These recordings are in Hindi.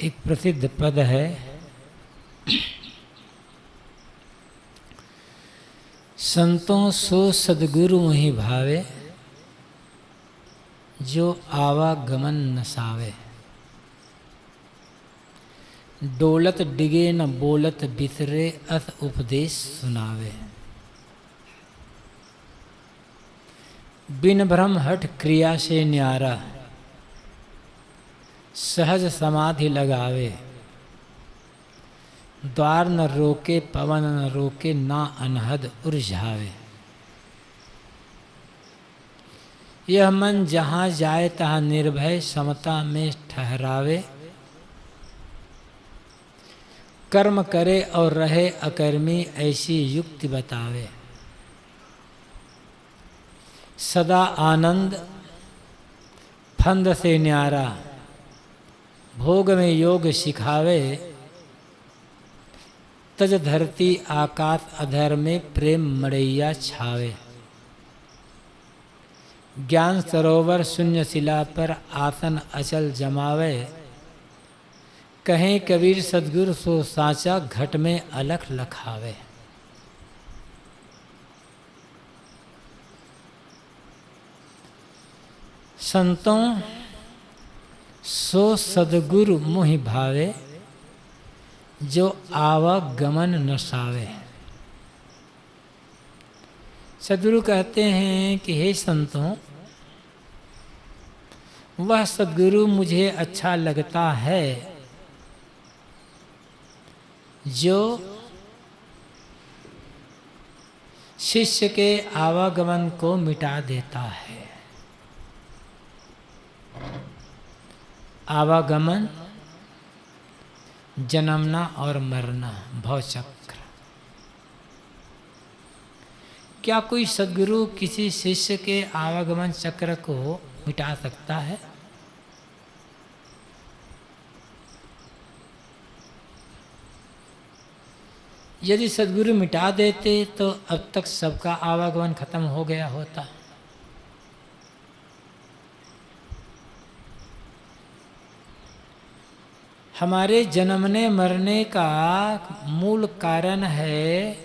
एक प्रसिद्ध पद है, संतों सो सदगुरु मोहि भावे, जो आवागमन नसावे। डोलत डिगे न बोलत बिसरे, अस उपदेश सुनावे। बिन भ्रम हठ क्रिया से न्यारा, सहज समाधि लगावे। द्वार न रोके पवन न रोके, ना अनहद उलझावे। यह मन जहाँ जाए तहाँ निर्भय, समता में ठहरावे। कर्म करे और रहे अकर्मी, ऐसी युक्ति बतावे। सदा आनंद फंद से न्यारा, भोग में योग सिखावे। तज धरती आकाश अधर में, प्रेम मड़ैया छावे। ज्ञान सरोवर शून्य शिला पर, आसन अचल जमावे। कहें कबीर सद्गुरु सो साचा, घट में अलख लखावे। संतों सो सद्गुरु मोहि भावे, जो आवागमन नसावे। सद्गुरु कहते हैं कि हे संतों, वह सद्गुरु मुझे अच्छा लगता है जो शिष्य के आवागमन को मिटा देता है। आवागमन जन्मना और मरना, भवचक्र। क्या कोई सद्गुरु किसी शिष्य के आवागमन चक्र को मिटा सकता है? यदि सद्गुरु मिटा देते तो अब तक सबका आवागमन खत्म हो गया होता। हमारे जन्मने मरने का मूल कारण है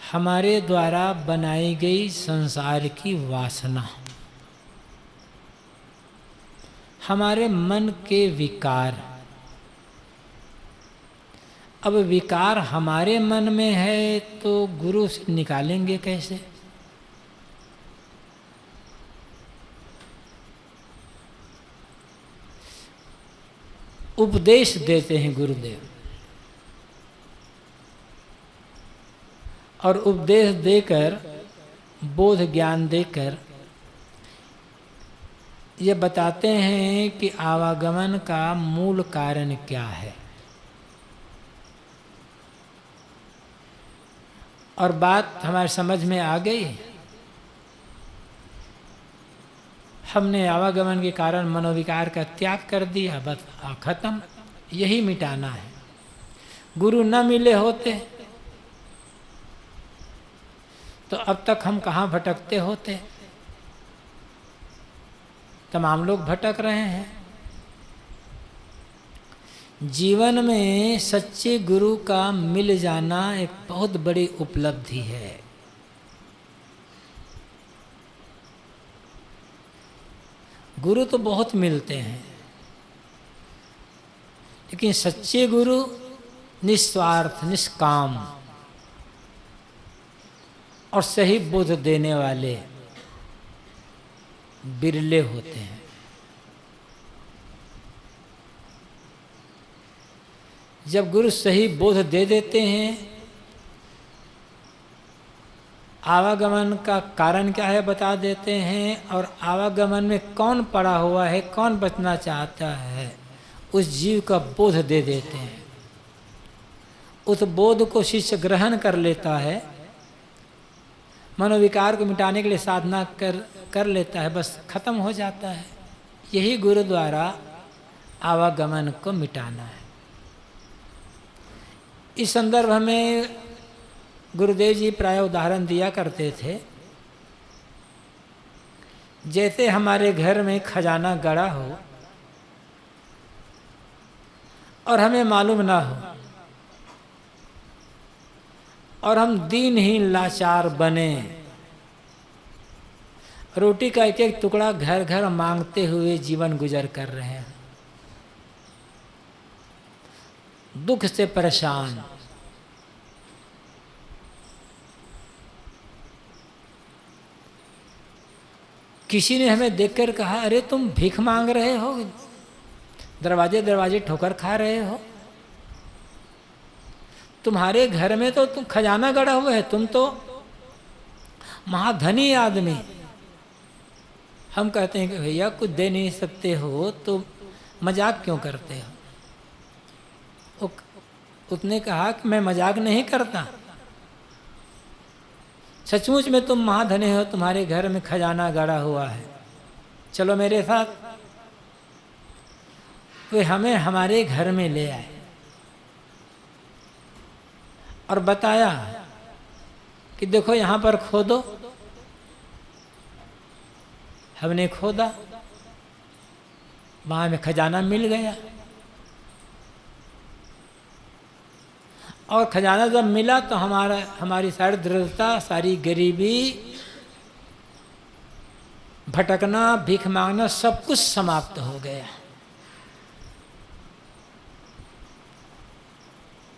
हमारे द्वारा बनाई गई संसार की वासना, हमारे मन के विकार। अब विकार हमारे मन में है तो गुरु से निकालेंगे कैसे? उपदेश देते हैं गुरुदेव, और उपदेश देकर, बोध ज्ञान देकर ये बताते हैं कि आवागमन का मूल कारण क्या है। और बात हमारे समझ में आ गई। हमने आवागमन के कारण मनोविकार का त्याग कर दिया, बस खत्म। यही मिटाना है। गुरु न मिले होते तो अब तक हम कहाँ भटकते होते। तमाम लोग भटक रहे हैं। जीवन में सच्चे गुरु का मिल जाना एक बहुत बड़ी उपलब्धि है। गुरु तो बहुत मिलते हैं, लेकिन सच्चे गुरु निस्वार्थ, निष्काम और सही बोध देने वाले बिरले होते हैं। जब गुरु सही बोध दे देते हैं, आवागमन का कारण क्या है बता देते हैं, और आवागमन में कौन पड़ा हुआ है, कौन बचना चाहता है, उस जीव का बोध दे देते हैं। उस बोध को शिष्य ग्रहण कर लेता है, मनोविकार को मिटाने के लिए साधना कर लेता है, बस खत्म हो जाता है। यही गुरु द्वारा आवागमन को मिटाना है। इस संदर्भ में गुरुदेव जी प्राय उदाहरण दिया करते थे। जैसे हमारे घर में खजाना गड़ा हो और हमें मालूम ना हो और हम दीनहीन लाचार बने, रोटी का एक एक टुकड़ा घर घर मांगते हुए जीवन गुजर कर रहे हैं, दुख से परेशान। किसी ने हमें देखकर कहा, अरे तुम भीख मांग रहे हो, दरवाजे दरवाजे ठोकर खा रहे हो, तुम्हारे घर में तो तुम खजाना गड़ा हुआ है, तुम तो महाधनी आदमी। हम कहते हैं कि भैया कुछ दे नहीं सकते हो तो मजाक क्यों करते हो? उसने कहा कि मैं मजाक नहीं करता, सचमुच में तुम महाधनी हो, तुम्हारे घर में खजाना गड़ा हुआ है, चलो मेरे साथ। वे हमें हमारे घर में ले आए और बताया कि देखो यहाँ पर खोदो। हमने खोदा, वहां में खजाना मिल गया। और खजाना जब मिला तो हमारी सारी दरिद्रता, सारी गरीबी, भटकना, भीख मांगना, सब कुछ समाप्त हो गया।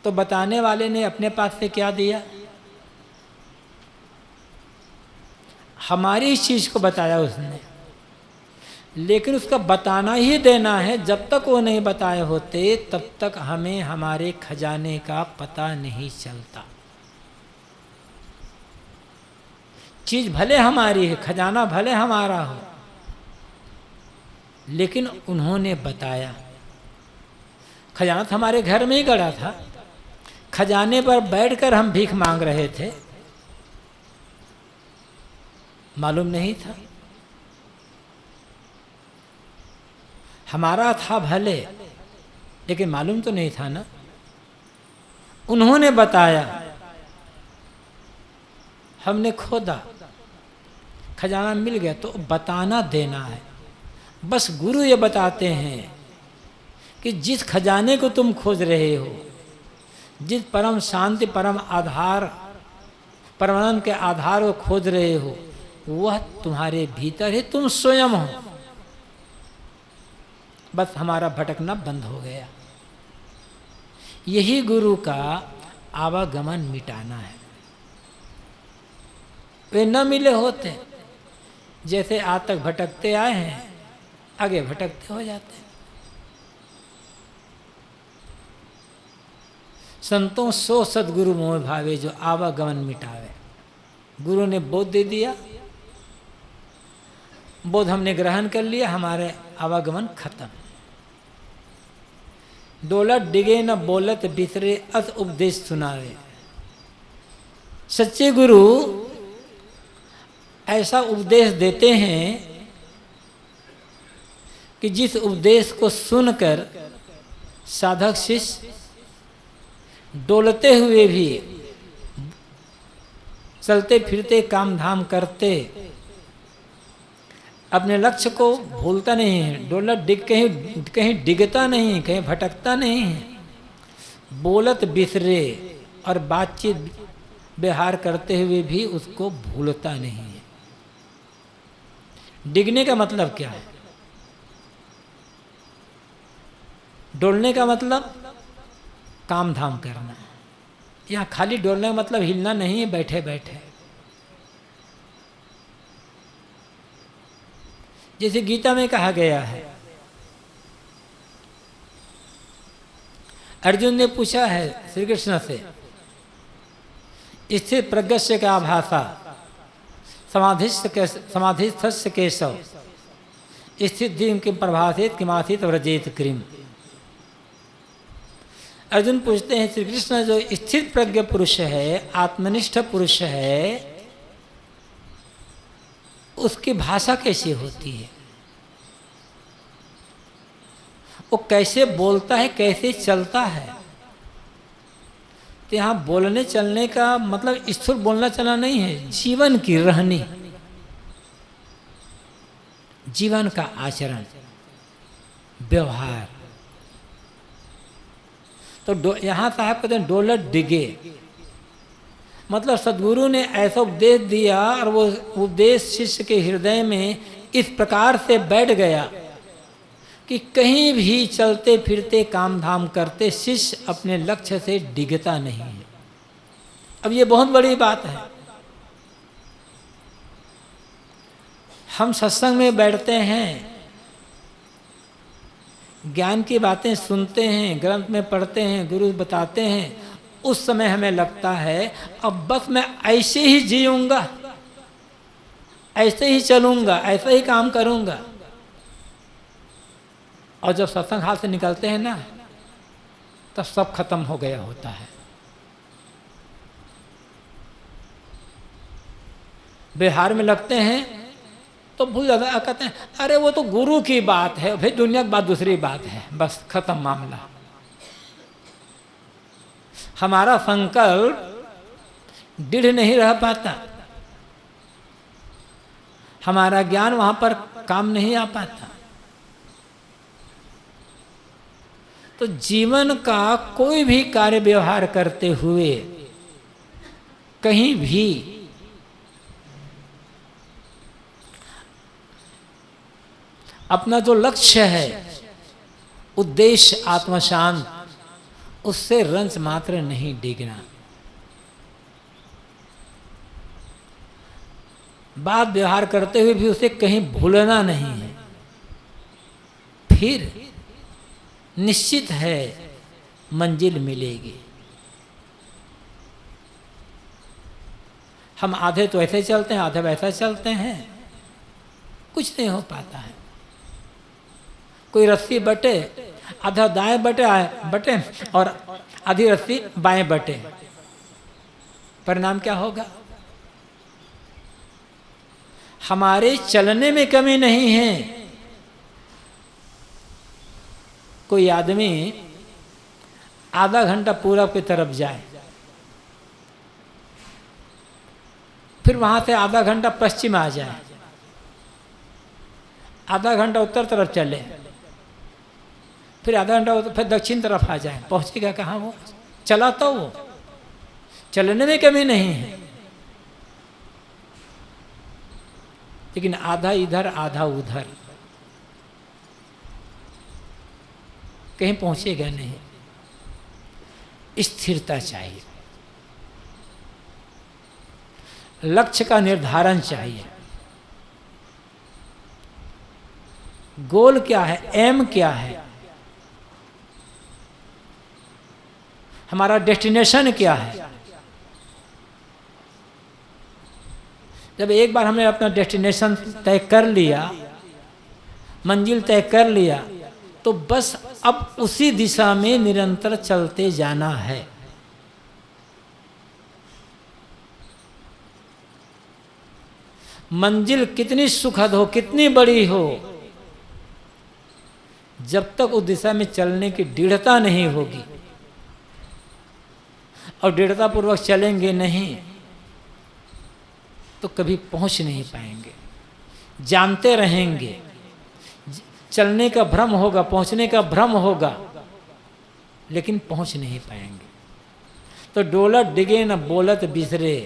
तो बताने वाले ने अपने पास से क्या दिया? हमारी इस चीज को बताया उसने, लेकिन उसका बताना ही देना है। जब तक वो नहीं बताए होते तब तक हमें हमारे खजाने का पता नहीं चलता। चीज भले हमारी है, खजाना भले हमारा हो, लेकिन उन्होंने बताया। खजाना तो हमारे घर में ही गड़ा था, खजाने पर बैठकर हम भीख मांग रहे थे, मालूम नहीं था। हमारा था भले, लेकिन मालूम तो नहीं था ना। उन्होंने बताया, हमने खोदा, खजाना मिल गया। तो बताना देना है। बस गुरु ये बताते हैं कि जिस खजाने को तुम खोज रहे हो, जिस परम शांति, परम आधार, परमानंद के आधार को खोज रहे हो, वह तुम्हारे भीतर है, तुम स्वयं हो। बस हमारा भटकना बंद हो गया। यही गुरु का आवागमन मिटाना है। वे न मिले होते, जैसे आज तक भटकते आए हैं, आगे भटकते हो जाते हैं। संतों सो सदगुरु मोह भावे, जो आवागमन मिटावे। गुरु ने बोध दे दिया, बोध हमने ग्रहण कर लिया, हमारे आवागमन खत्म। डोलत डिगे न बोलत बिसरे, अस उपदेश सुनावे। सच्चे गुरु ऐसा उपदेश देते हैं कि जिस उपदेश को सुनकर साधक शिष्य डोलते हुए भी, चलते फिरते काम धाम करते, अपने लक्ष्य को भूलता नहीं है। डोलत डिग कहीं डिगता नहीं, कहीं भटकता नहीं है। बोलत बिसरे, और बातचीत व्यवहार करते हुए भी उसको भूलता नहीं है। डिगने का मतलब क्या है? डोलने का मतलब काम धाम करना। यहाँ खाली डोलने का मतलब हिलना नहीं है बैठे बैठे। जैसे गीता में कहा गया है, अर्जुन ने पूछा है श्री कृष्ण से, स्थित प्रज्ञस्य का भाषा समाधिस्थस्य केशव, स्थित दीन किम प्रभाषित किमासित व्रजेत क्रीम। अर्जुन पूछते हैं, श्री कृष्ण जो स्थित प्रज्ञ पुरुष है, आत्मनिष्ठ पुरुष है, उसकी भाषा कैसी होती है? वो कैसे बोलता है, कैसे चलता है? तो यहाँ बोलने चलने का मतलब स्थूल बोलना चलना नहीं है, जीवन की रहनी, जीवन का आचरण, व्यवहार। तो यहाँ साहब कहते हैं डोलत डिगे, मतलब सदगुरु ने ऐसा उपदेश दिया और वो उपदेश शिष्य के हृदय में इस प्रकार से बैठ गया कि कहीं भी चलते फिरते काम धाम करते शिष्य अपने लक्ष्य से डिगता नहीं है। अब ये बहुत बड़ी बात है। हम सत्संग में बैठते हैं, ज्ञान की बातें सुनते हैं, ग्रंथ में पढ़ते हैं, गुरु बताते हैं, उस समय हमें लगता है अब बस मैं ऐसे ही जीऊंगा, ऐसे ही चलूंगा, ऐसे ही काम करूंगा। और जब सत्संग हाथ से निकलते हैं ना, तब सब खत्म हो गया होता है। बिहार में लगते हैं तो भूल जाता, कहते हैं अरे वो तो गुरु की बात है, फिर दुनिया की बात दूसरी बात है, बस खत्म मामला। हमारा संकल्प दृढ़ नहीं रह पाता, हमारा ज्ञान वहां पर काम नहीं आ पाता। तो जीवन का कोई भी कार्य व्यवहार करते हुए कहीं भी अपना जो लक्ष्य है, उद्देश्य आत्मशांत, उससे रंच मात्र नहीं डिगना। बात व्यवहार करते हुए भी उसे कहीं भूलना नहीं है, फिर निश्चित है मंजिल मिलेगी। हम आधे तो ऐसे चलते हैं, आधे वैसा चलते हैं, कुछ नहीं हो पाता है। कोई रस्सी बटे, आधा दाएं बटे और आधी रस्सी बाएं बटे, परिणाम क्या होगा? हमारे चलने में कमी नहीं है। कोई आदमी आधा घंटा पूरब की तरफ जाए, फिर वहां से आधा घंटा पश्चिम आ जाए, आधा घंटा उत्तर तरफ चले, फिर आधा घंटा फिर दक्षिण तरफ आ जाए, पहुंचेगा कहाँ? वो चला तो वो चलने में कमी नहीं है, लेकिन आधा इधर आधा उधर, कहीं पहुंचेगा नहीं। स्थिरता चाहिए, लक्ष्य का निर्धारण चाहिए। गोल क्या है, एम क्या है, हमारा डेस्टिनेशन क्या है। जब एक बार हमने अपना डेस्टिनेशन तय कर लिया, मंजिल तय कर लिया, तो बस अब उसी दिशा में निरंतर चलते जाना है। मंजिल कितनी सुखद हो, कितनी बड़ी हो, जब तक उस दिशा में चलने की दृढ़ता नहीं होगी और दृढ़ता पूर्वक चलेंगे नहीं, तो कभी पहुंच नहीं पाएंगे। जानते रहेंगे, चलने का भ्रम होगा, पहुंचने का भ्रम होगा, लेकिन पहुंच नहीं पाएंगे। तो डोलत डिगे न बोलत बिसरे।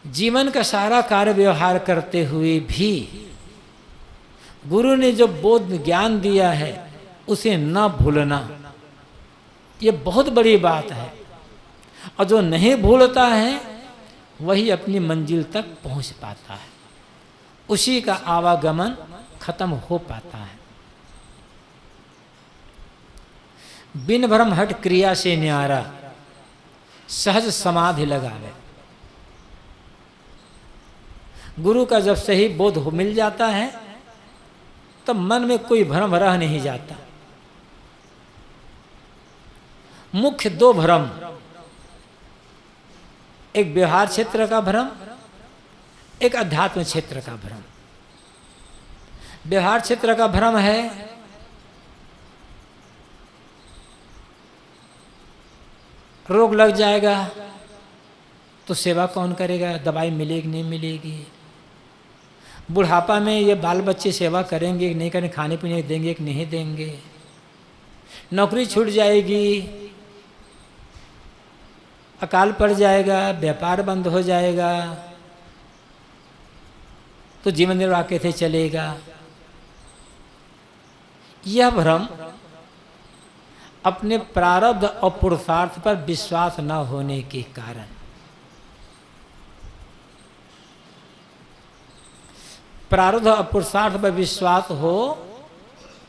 जीवन का सारा कार्य व्यवहार करते हुए भी गुरु ने जो बोध ज्ञान दिया है उसे न भूलना, ये बहुत बड़ी बात है। और जो नहीं भूलता है वही अपनी मंजिल तक पहुंच पाता है, उसी का आवागमन खत्म हो पाता है। बिन भ्रम हट क्रिया से न्यारा, सहज समाधि लगावे। गुरु का जब सही बोध हो मिल जाता है तब मन में कोई भ्रम रह नहीं जाता। मुख्य दो भ्रम, एक व्यवहार क्षेत्र का भ्रम, एक अध्यात्म क्षेत्र का भ्रम। व्यवहार क्षेत्र का भ्रम है रोग लग जाएगा तो सेवा कौन करेगा, दवाई मिलेगी नहीं मिलेगी। बुढ़ापा में ये बाल बच्चे सेवा करेंगे कि नहीं करेंगे, खाने पीने देंगे कि नहीं देंगे। नौकरी छूट जाएगी, अकाल पड़ जाएगा, व्यापार बंद हो जाएगा, तो जीवन निर्वाह कैसे चलेगा? यह भ्रम अपने प्रारब्ध और पुरुषार्थ पर विश्वास न होने के कारण। प्रारब्ध और पुरुषार्थ पर विश्वास हो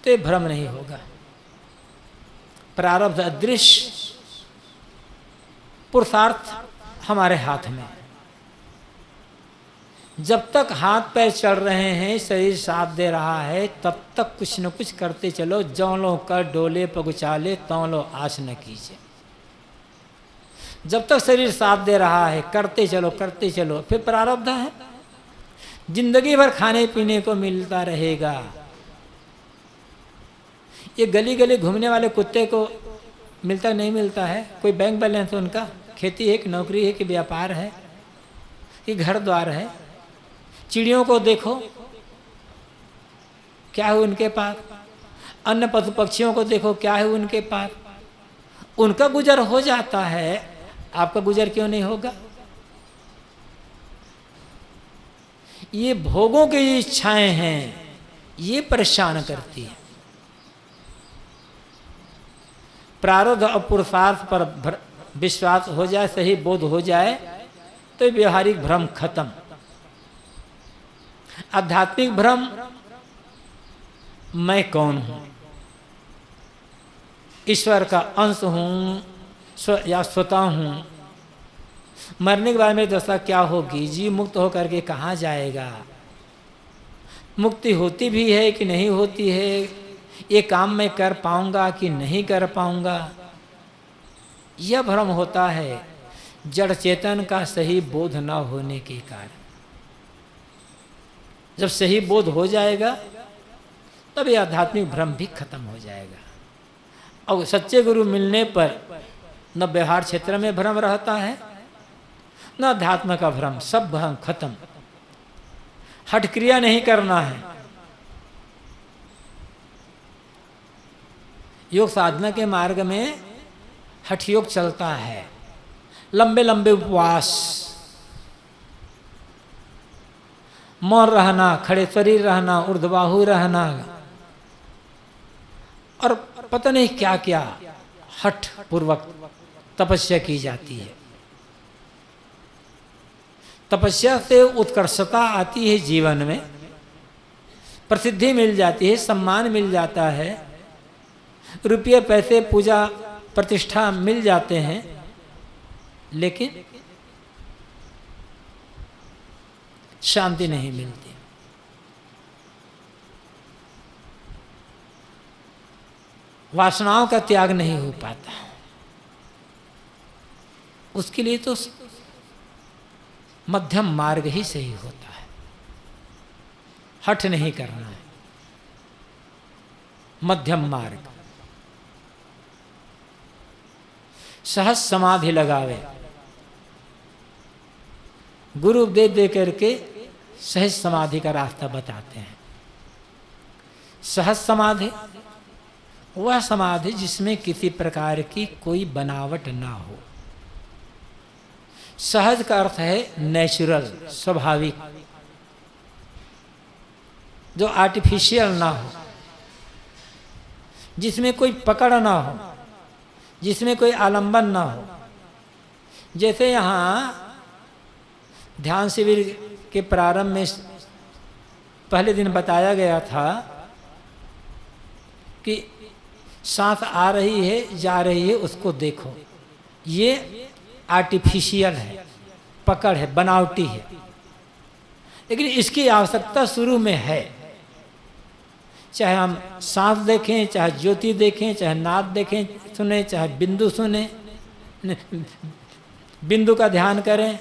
तो ये भ्रम नहीं होगा। प्रारब्ध अदृश्य, पुरुषार्थ हमारे हाथ में। जब तक हाथ पैर चल रहे हैं, शरीर साथ दे रहा है, तब तक कुछ न कुछ करते चलो। जौ लो कर डोले पगुचाले, त्यों लो आश न कीजिए। जब तक शरीर साथ दे रहा है, करते चलो करते चलो। फिर प्रारब्ध है, जिंदगी भर खाने पीने को मिलता रहेगा। ये गली गली घूमने वाले कुत्ते को मिलता नहीं मिलता है? कोई बैंक बैलेंस है उनका? खेती है कि नौकरी है कि व्यापार है कि घर द्वार है? चिड़ियों को देखो, क्या है उनके पास? अन्य पशु पक्षियों को देखो, क्या है उनके पास? उनका गुजर हो जाता है, आपका गुजर क्यों नहीं होगा? ये भोगों की इच्छाएं हैं, ये परेशान करती है। प्रारब्ध और पुरुषार्थ पर विश्वास हो जाए, सही बोध हो जाए, तो व्यवहारिक भ्रम खत्म। आध्यात्मिक भ्रम, मैं कौन हूं, ईश्वर का अंश हूं या स्वतः हूं, मरने के बाद में दशा क्या होगी, जीव मुक्त होकर के कहाँ जाएगा, मुक्ति होती भी है कि नहीं होती है, ये काम मैं कर पाऊंगा कि नहीं कर पाऊंगा, यह भ्रम होता है जड़ चेतन का सही बोध न होने के कारण। जब सही बोध हो जाएगा तब यह आध्यात्मिक भ्रम भी खत्म हो जाएगा। और सच्चे गुरु मिलने पर न व्यवहार क्षेत्र में भ्रम रहता है, न अध्यात्म का भ्रम, सब भ्रम खत्म। हठ क्रिया नहीं करना है। योग साधना के मार्ग में हठ योग चलता है, लंबे लंबे उपवास, मौन रहना, खड़े शरीर रहना, ऊर्ध्वबाहु रहना, और पता नहीं क्या क्या हठ पूर्वक तपस्या की जाती है। तपस्या से उत्कर्षता आती है, जीवन में प्रसिद्धि मिल जाती है, सम्मान मिल जाता है, रुपये पैसे पूजा प्रतिष्ठा मिल जाते हैं, लेकिन शांति नहीं मिलती। वासनाओं का त्याग नहीं हो पाता। उसके लिए तो मध्यम मार्ग ही सही होता है। हठ नहीं करना है, मध्यम मार्ग। सहज समाधि लगावे, गुरु उपदेश दे करके सहज समाधि का रास्ता बताते हैं। सहज समाधि वह समाधि जिसमें किसी प्रकार की कोई बनावट ना हो। सहज का अर्थ है नेचुरल, स्वाभाविक, जो आर्टिफिशियल ना हो, जिसमें कोई पकड़ ना हो, जिसमें कोई आलंबन ना हो। जैसे यहाँ ध्यान शिविर के प्रारंभ में पहले दिन बताया गया था कि सांस आ रही है जा रही है, उसको देखो, ये आर्टिफिशियल है, पकड़ है, बनावटी है, लेकिन इसकी आवश्यकता शुरू में है। चाहे हम सांस देखें, चाहे ज्योति देखें, चाहे नाद देखें सुने, चाहे बिंदु सुने, बिंदु का ध्यान करें,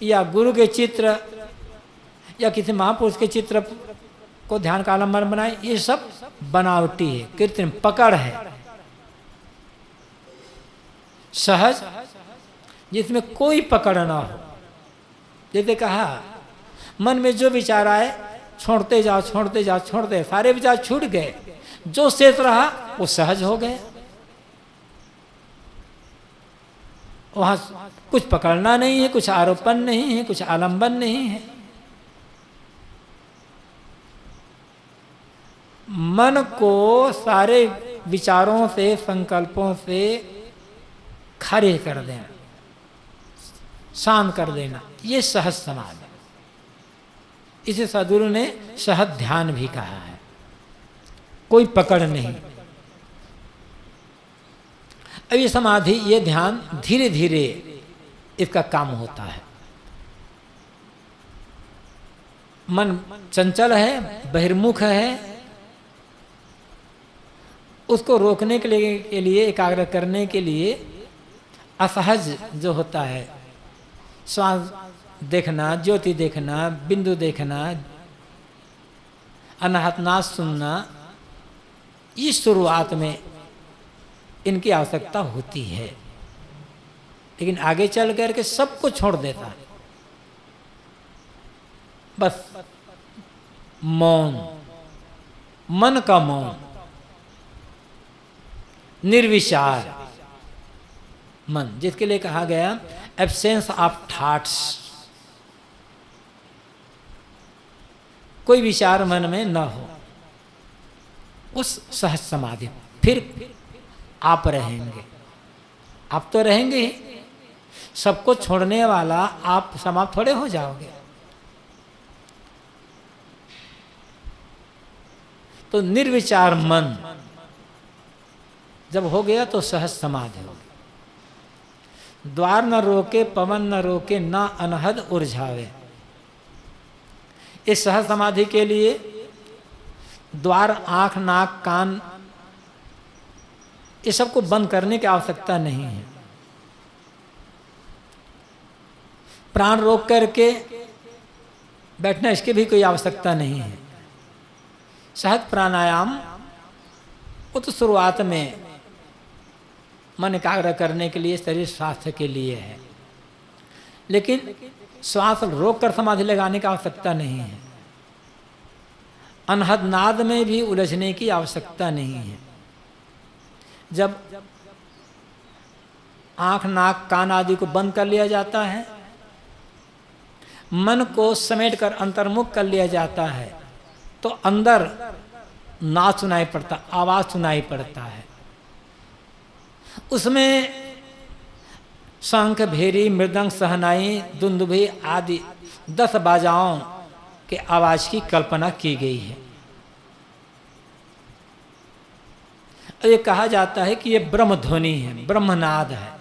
या गुरु के चित्र या किसी महापुरुष के चित्र को ध्यान का आलम्बन बनाए, ये सब बनावटी है, कृत्रिम पकड़ है। सहज जिसमें कोई पकड़ ना हो। जैसे कहा, मन में जो विचार आए छोड़ते जाओ, छोड़ते जाओ, छोड़ते, सारे विचार छूट गए, जो शेष रहा वो सहज हो गया। वहां कुछ पकड़ना नहीं है, कुछ आरोपण नहीं है, कुछ आलंबन नहीं है। मन को सारे विचारों से, संकल्पों से खारिज कर देना, शांत कर देना, ये सहज समाधि। इसे सद्गुरु ने सहज ध्यान भी कहा है। कोई पकड़ नहीं। अब ये समाधि, ये ध्यान धीरे धीरे इसका काम होता है। मन चंचल है, बहिर्मुख है, उसको रोकने के लिए एकाग्र करने के लिए असहज जो होता है, श्वास देखना, ज्योति देखना, बिंदु देखना, अनाहत नाद सुनना, इस शुरुआत में इनकी आवश्यकता होती है। लेकिन आगे चल करके सबको छोड़ देता है। बस मौन, मन का मौन, निर्विचार मन, जिसके लिए कहा गया एब्सेंस ऑफ थॉट्स। कोई विचार मन में न हो, उस सहज समाधि फिर आप रहेंगे। आप तो रहेंगे ही, सबको छोड़ने वाला आप समाप्त थोड़े हो जाओगे। तो निर्विचार मन जब हो गया तो सहज समाधि हो गई। द्वार न रोके, पवन न रोके, ना अनहद उलझावे। इस सहज समाधि के लिए द्वार, आंख, नाक, कान, ये सबको बंद करने की आवश्यकता नहीं है। प्राण रोक करके बैठना, इसकी भी कोई आवश्यकता नहीं है। सहज प्राणायाम वो तो शुरुआत में मन एकाग्र करने के लिए, शरीर स्वास्थ्य के लिए है। लेकिन श्वास रोक कर समाधि लगाने की आवश्यकता नहीं है। अनहद नाद में भी उलझने की आवश्यकता नहीं है। जब आंख, नाक, कान आदि को बंद कर लिया जाता है, मन को समेट कर अंतर्मुख कर लिया जाता है, तो अंदर नाद सुनाई पड़ता, आवाज सुनाई पड़ता है। उसमें शंख, भेरी, मृदंग, सहनाई, दुंदुभी आदि 10 बाजाओं के आवाज की कल्पना की गई है। ये कहा जाता है कि ये ब्रह्म ध्वनि है, ब्रह्मनाद है।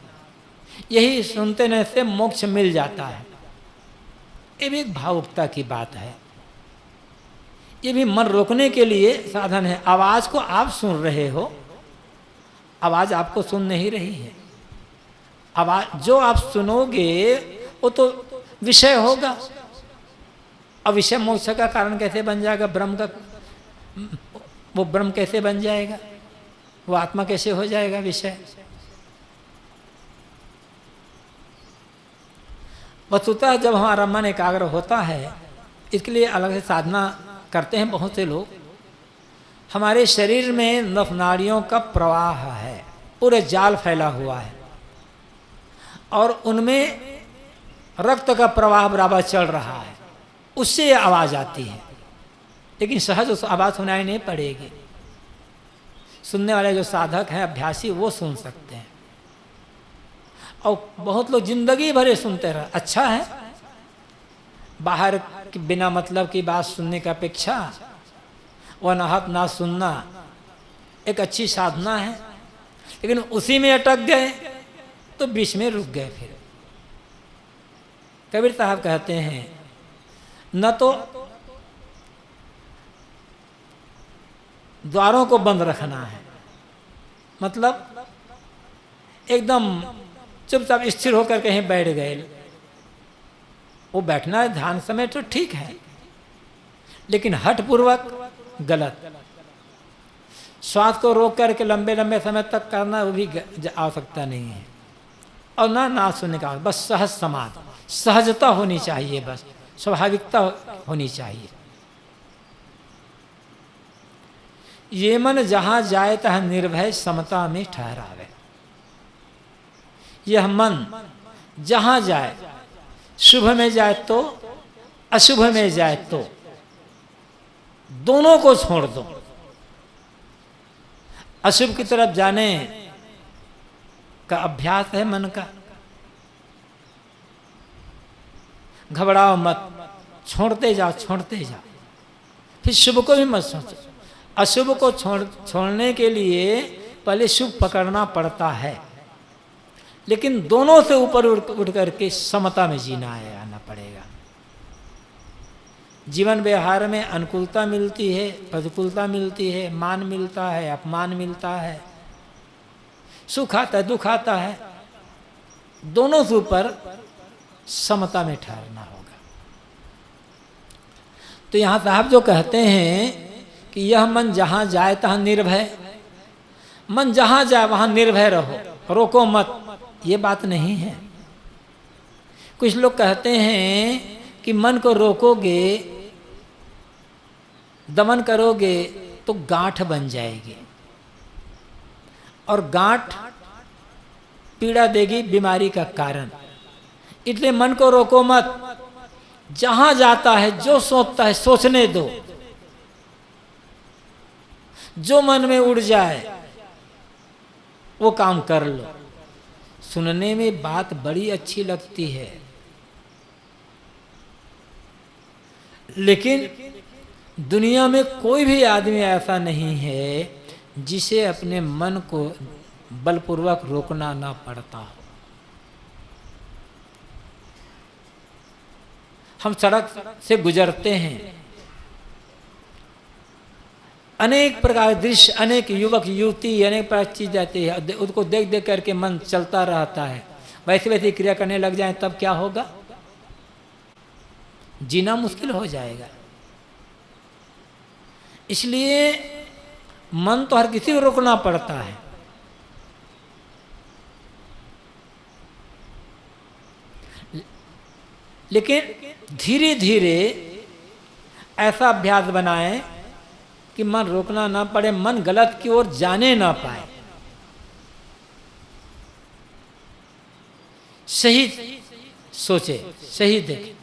यही सुनते रहने से मोक्ष मिल जाता है। ये भी एक भावुकता की बात है। ये भी मन रोकने के लिए साधन है। आवाज को आप सुन रहे हो, आवाज आपको सुन नहीं रही है। आवाज जो आप सुनोगे वो तो विषय होगा। अब विषय मोक्ष का कारण कैसे बन जाएगा? ब्रह्म का, वो ब्रह्म कैसे बन जाएगा? वो आत्मा कैसे हो जाएगा विषय? वस्तुतः जब हमारा मन एकाग्र होता है, इसके लिए अलग से साधना करते हैं बहुत से लोग। हमारे शरीर में नस नाड़ियों का प्रवाह है, पूरे जाल फैला हुआ है, और उनमें रक्त का प्रवाह बराबर चल रहा है। उससे आवाज आती है, लेकिन सहज उस आवाज सुनाई नहीं पड़ेगी। सुनने वाले जो साधक हैं, अभ्यासी, वो सुन सकते हैं। और बहुत लोग जिंदगी भर सुनते रहे। अच्छा है, बाहर की बिना मतलब की बात सुनने की अपेक्षा वह अनाहत नाद सुनना एक अच्छी साधना है। लेकिन उसी में अटक गए तो बीच में रुक गए। फिर कबीर साहब कहते हैं, न तो द्वारों को बंद रखना है, मतलब एकदम चुपचाप स्थिर होकर कहीं बैठ गए। वो बैठना है ध्यान समय तो ठीक है, लेकिन हठपूर्वक गलत। श्वास को रोक करके लंबे लंबे समय तक करना, वो भी आवश्यकता नहीं है। और ना नाद सुनने का, बस सहज समाधि, सहजता होनी चाहिए, बस स्वाभाविकता होनी चाहिए। ये मन जहां जाए तह निर्भय समता में ठहरावे। यह मन जहां जाए, शुभ में जाए तो अशुभ में जाए तो, दोनों को छोड़ दो। अशुभ की तरफ जाने का अभ्यास है मन का, घबराओ मत, छोड़ते जाओ छोड़ते जाओ। फिर शुभ को भी मत सोचो। अशुभ को छोड़ने के लिए पहले शुभ पकड़ना पड़ता है, लेकिन दोनों से ऊपर उठ करके समता में जीना है, आना पड़ेगा। जीवन व्यवहार में अनुकूलता मिलती है, प्रतिकूलता मिलती है, मान मिलता है, अपमान मिलता है, सुख आता है, दुख आता है, दोनों से ऊपर समता में ठहरना होगा। तो यहां साहब जो कहते हैं कि यह मन जहां जाए तहां निर्भय, मन जहां जाए वहां निर्भय रहो, रोको मत, ये बात नहीं है। कुछ लोग कहते हैं कि मन को रोकोगे, दमन करोगे तो गांठ बन जाएगी, और गांठ पीड़ा देगी, बीमारी का कारण। इसलिए मन को रोको मत, जहां जाता है, जो सोचता है सोचने दो, जो मन में उड़ जाए वो काम कर लो। सुनने में बात बड़ी अच्छी लगती है, लेकिन दुनिया में कोई भी आदमी ऐसा नहीं है जिसे अपने मन को बलपूर्वक रोकना ना पड़ता हो। हम सड़क से गुजरते हैं, अनेक प्रकार के दृश्य, अनेक युवक युवती, अनेक प्रकार की चीज आती है, उसको देख देख करके मन चलता रहता है। वैसे वैसे क्रिया करने लग जाए तब क्या होगा? जीना मुश्किल हो जाएगा। इसलिए मन तो हर किसी को रोकना पड़ता है, लेकिन धीरे धीरे ऐसा अभ्यास बनाएं कि मन रोकना ना पड़े, मन गलत की ओर जाने ना पाए, सही सोचे, सही देखे।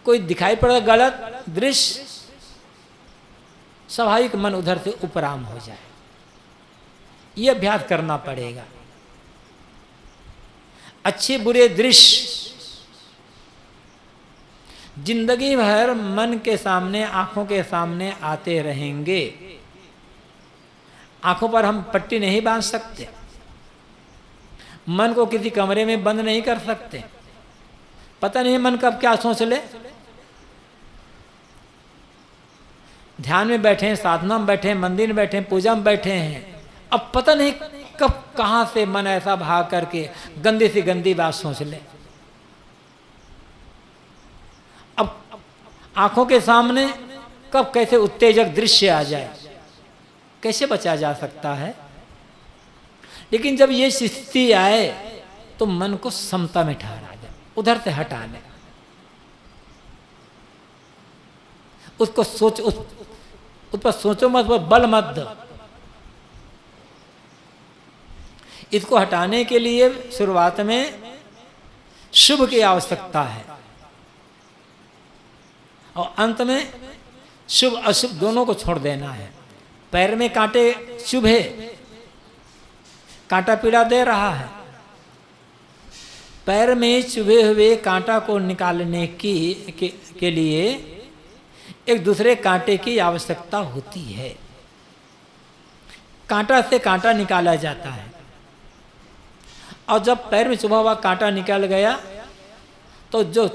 कोई दिखाई पड़ा गलत दृश्य, स्वाभाविक मन उधर से उपराम हो जाए, ये अभ्यास करना पड़ेगा। अच्छे बुरे दृश्य जिंदगी भर मन के सामने, आंखों के सामने आते रहेंगे। आंखों पर हम पट्टी नहीं बांध सकते, मन को किसी कमरे में बंद नहीं कर सकते, पता नहीं मन कब क्या सोच ले। ध्यान में बैठे हैं, साधना में बैठे हैं, मंदिर में बैठे हैं, पूजा में बैठे हैं, अब पता नहीं कब कहां से मन ऐसा भाग करके गंदी से गंदी बात सोच ले। अब आंखों के सामने कब कैसे उत्तेजक दृश्य आ जाए, कैसे बचा जा सकता है? लेकिन जब ये स्थिति आए तो मन को समता में ठहरा जाए, उधर से हटा ले, उसको सोच, उस पर सोचो मत, पर बल मत दो। इसको हटाने के लिए शुरुआत में शुभ की आवश्यकता है, और अंत में शुभ अशुभ दोनों को छोड़ देना है। पैर में कांटे शुभ है, कांटा पीड़ा दे रहा है, पैर में चुभे हुए कांटा को निकालने के लिए एक दूसरे कांटे की आवश्यकता होती है। कांटा से कांटा निकाला जाता है, और जब पैर में चुभा हुआ कांटा निकल गया तो जो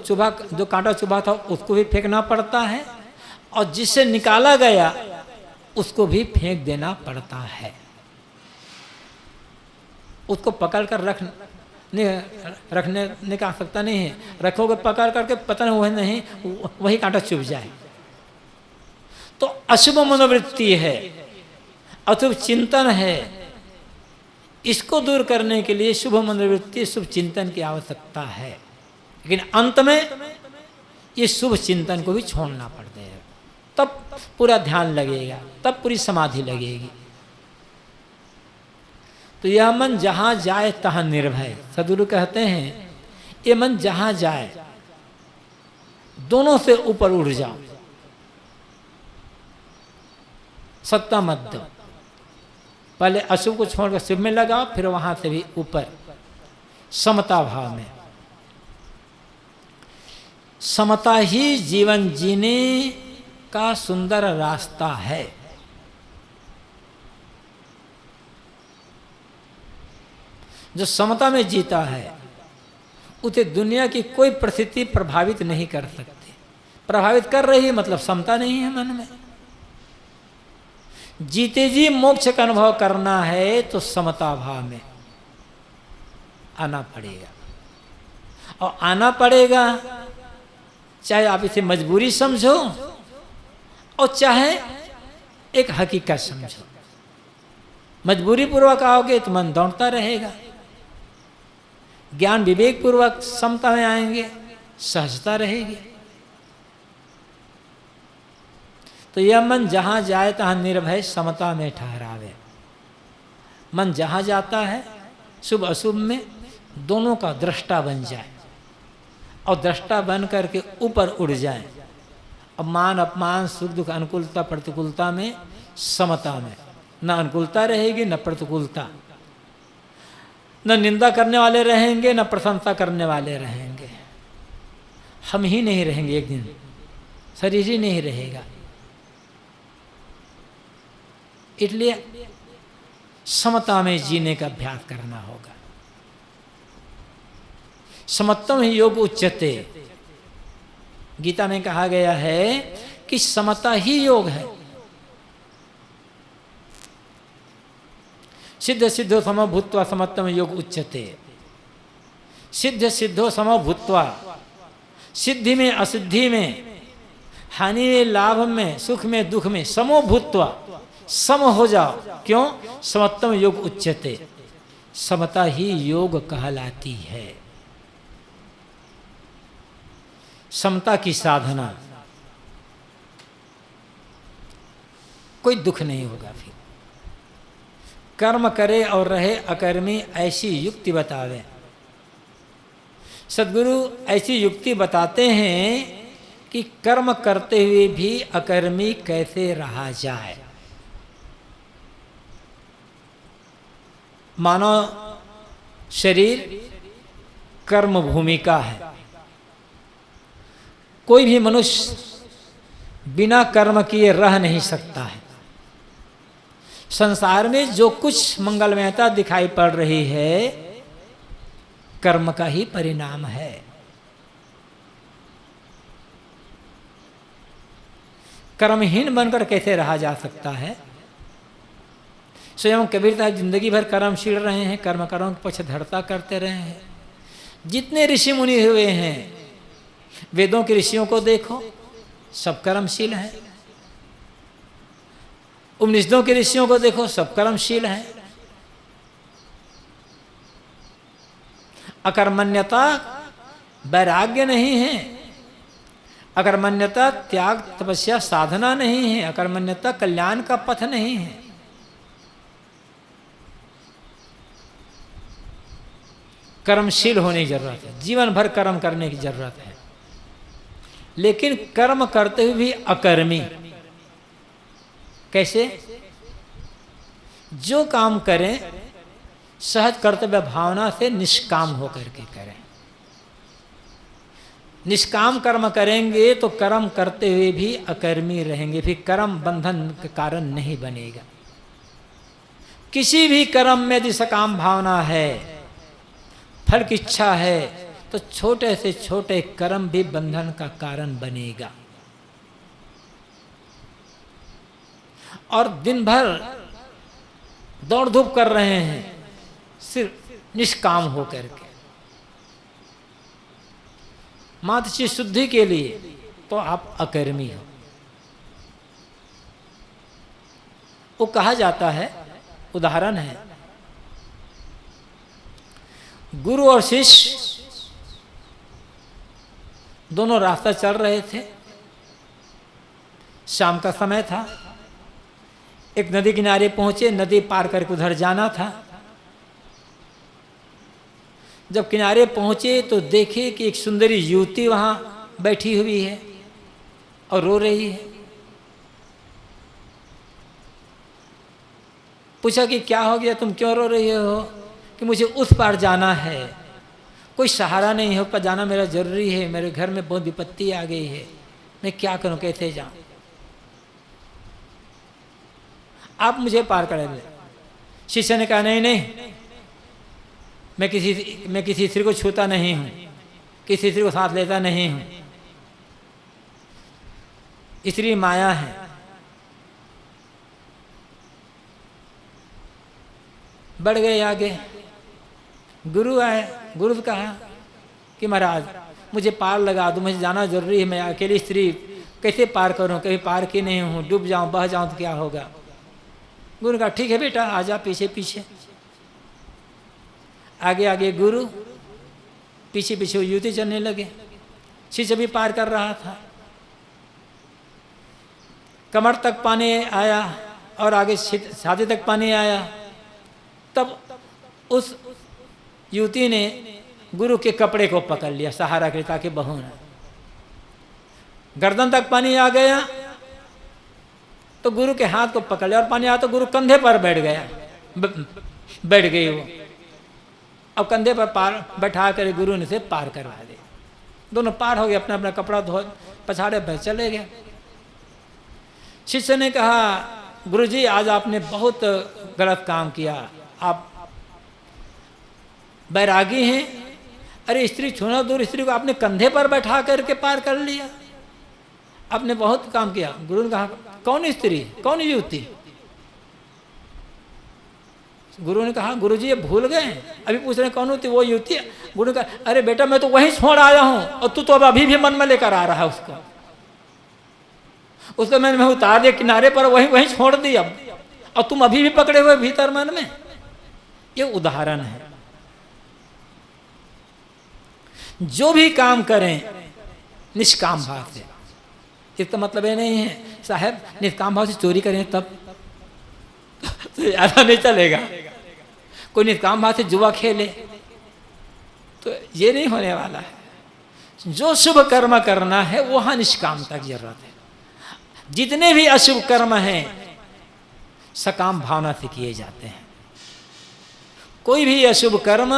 कांटा चुभा था उसको भी फेंकना पड़ता है, और जिससे निकाला गया उसको भी फेंक देना पड़ता है। उसको पकड़ कर रखने का आवश्यकता नहीं है, रखोगे पकड़ करके पता नहीं वही कांटा चुभ जाए। तो अशुभ मनोवृत्ति है, अशुभ चिंतन है, इसको दूर करने के लिए शुभ मनोवृत्ति, शुभ चिंतन की आवश्यकता है। लेकिन अंत में ये शुभ चिंतन को भी छोड़ना पड़ता है। तब पूरा ध्यान लगेगा, तब पूरी समाधि लगेगी। तो यह मन जहाँ जाए तहाँ निर्भय। सद्गुरु कहते हैं ये मन जहाँ जाए दोनों से ऊपर उड़ जाओ, सत्ता मत दो। पहले अशुभ को छोड़कर शुभ में लगाओ, फिर वहां से भी ऊपर समता भाव में। समता ही जीवन जीने का सुंदर रास्ता है। जो समता में जीता है उसे दुनिया की कोई परिस्थिति प्रभावित नहीं कर सकती। प्रभावित कर रही है मतलब समता नहीं है मन में। जीते जी मोक्ष का अनुभव करना है तो समता भाव में आना पड़ेगा। और आना पड़ेगा चाहे आप इसे मजबूरी समझो और चाहे एक हकीकत समझो। मजबूरी पूर्वक आओगे तो मन दौड़ता रहेगा, ज्ञान विवेक पूर्वक समता में आएंगे, सहजता रहेगी। तो यह मन जहाँ जाए तहाँ निर्भय समता में ठहरावे। मन जहाँ जाता है शुभ अशुभ में दोनों का दृष्टा बन जाए और दृष्टा बन करके ऊपर उड़ जाए। अब मान अपमान सुख दुख अनुकूलता प्रतिकूलता में समता में, न अनुकूलता रहेगी न प्रतिकूलता, न निंदा करने वाले रहेंगे न प्रशंसा करने वाले रहेंगे। हम ही नहीं रहेंगे, एक दिन शरीर ही नहीं रहेगा। इसलिए समता में जीने का अभ्यास करना होगा। समत्वम ही योग उच्यते, गीता में कहा गया है कि समता ही योग है। सिद्ध सिद्धो समो भूत्वा समत्वम योग उच्यते। सिद्ध सिद्धो समो भूत्वा, सिद्धि में असिद्धि में, हानि में लाभ में, सुख में दुख में समो भूत्वा, सम हो जाओ। क्यों? समत्वम योग उच्यते, समता ही योग कहलाती है। समता की साधना, कोई दुख नहीं होगा। फिर कर्म करे और रहे अकर्मी, ऐसी युक्ति बतावे। सद्गुरु ऐसी युक्ति बताते हैं कि कर्म करते हुए भी अकर्मी कैसे रहा जाए। मानव शरीर कर्म भूमि का है। कोई भी मनुष्य बिना कर्म किए रह नहीं सकता है। संसार में जो कुछ मंगलमयता दिखाई पड़ रही है कर्म का ही परिणाम है। कर्महीन बनकर कैसे रहा जा सकता है? स्वयं कबीर साहब जिंदगी भर कर्मशील रहे हैं, कर्म कर्म के पीछे धड़ता करते रहे हैं। जितने ऋषि मुनि हुए हैं, वेदों के ऋषियों को देखो, सब कर्मशील हैं। उपनिषदों के ऋषियों को देखो, सब कर्मशील हैं। अकर्मण्यता वैराग्य नहीं है, अकर्मण्यता त्याग तपस्या साधना नहीं है, अकर्मण्यता कल्याण का पथ नहीं है। कर्मशील होने की जरूरत है, जीवन भर कर्म करने की जरूरत है। लेकिन कर्म करते हुए भी अकर्मी कैसे? जो काम करें सहज कर्तव्य भावना से निष्काम होकर के करें। निष्काम कर्म करेंगे तो कर्म करते हुए भी अकर्मी रहेंगे, फिर कर्म बंधन का कारण नहीं बनेगा। किसी भी कर्म में यदि सकाम भावना है, फल की इच्छा है, तो छोटे से छोटे कर्म भी बंधन का कारण बनेगा। और दिन भर दौड़ धूप कर रहे हैं सिर्फ निष्काम होकर के, मात्र चित्त शुद्धि के लिए, तो आप अकर्मी हो। वो कहा जाता है, उदाहरण है, गुरु और शिष्य दोनों रास्ता चल रहे थे। शाम का समय था, एक नदी किनारे पहुंचे, नदी पार करके उधर जाना था। जब किनारे पहुंचे तो देखे कि एक सुंदरी युवती वहां बैठी हुई है और रो रही है। पूछा कि क्या हो गया, तुम क्यों रो रही हो? कि मुझे उस पार जाना है, कोई सहारा नहीं है, ऊपर जाना मेरा जरूरी है, मेरे घर में बहुत विपत्ति आ गई है, मैं क्या करूं, कैसे जाऊं, आप मुझे पार कर दे। शिष्य ने कहा नहीं नहीं, मैं किसी स्त्री को छूता नहीं हूं, किसी स्त्री को साथ लेता नहीं हूं, स्त्री माया है। बढ़ गए आगे, गुरु आए, गुरु कहा कि महाराज मुझे पार लगा दो, मुझे जाना जरूरी है, मैं अकेली स्त्री कैसे पार करूं, कभी पार की नहीं हूं, डूब जाऊं बह जाऊं तो क्या होगा। गुरु कहा ठीक है बेटा, आजा पीछे पीछे। आगे आगे गुरु, पीछे पीछे वो युवती चलने लगे। शिष्य भी पार कर रहा था, कमर तक पानी आया और आगे छाती तक पानी आया। तब उस युवती ने गुरु के कपड़े को पकड़ लिया सहारा के, ताकि बहू न। गर्दन तक पानी आ गया तो गुरु के हाथ को पकड़ लिया, और पानी आया तो गुरु कंधे पर बैठ गया, बैठ गई वो। अब कंधे पर पार बैठा कर गुरु ने से पार करवा दिया। दोनों पार हो गए, अपना अपना कपड़ा धो पछाड़े पर चले गए। शिष्य ने कहा गुरुजी आज आपने बहुत गलत काम किया, आप बैरागी हैं। अरे स्त्री छूना दूर, स्त्री को आपने कंधे पर बैठा करके पार कर लिया, आपने बहुत काम किया। गुरु ने कहा कौन स्त्री, कौन युवती? गुरु ने कहा गुरुजी ये भूल गए, अभी पूछ रहे कौन होती वो युवती? गुरु ने कहा अरे बेटा मैं तो वहीं छोड़ आया हूं, और तू तो अब अभी भी मन में लेकर आ रहा है उसको मैंने उतार दिया किनारे पर, वहीं छोड़ दिया, और तुम अभी भी पकड़े हुए भीतर मन में। ये उदाहरण है। जो भी काम करें निष्काम भाव से, इसका मतलब ये नहीं है साहब निष्काम भाव से चोरी करें तब तो ज्यादा नहीं चलेगा। कोई निष्काम भाव से जुआ खेले तो ये नहीं होने वाला है। जो शुभ कर्म करना है वहां निष्कामता की जरूरत है। जितने भी अशुभ कर्म हैं सकाम भावना से किए जाते हैं। कोई भी अशुभ कर्म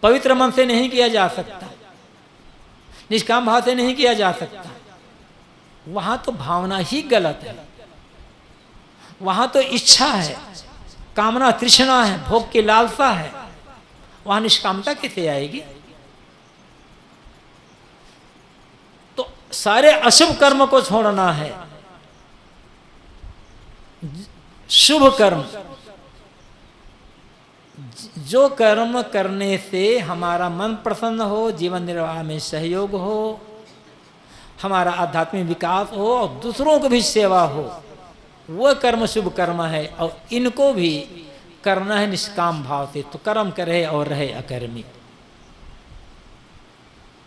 पवित्र मन से नहीं किया जा सकता, निष्काम भाव से नहीं किया जा सकता। वहां तो भावना ही गलत है, वहां तो इच्छा है, कामना तृष्णा है, भोग की लालसा है, वहां निष्कामता कैसे आएगी? तो सारे अशुभ कर्म को छोड़ना है। शुभ कर्म, जो कर्म करने से हमारा मन प्रसन्न हो, जीवन निर्वाह में सहयोग हो, हमारा आध्यात्मिक विकास हो और दूसरों को भी सेवा हो, वह कर्म शुभ कर्म है। और इनको भी करना है निष्काम भाव से। तो कर्म करे और रहे अकर्मी।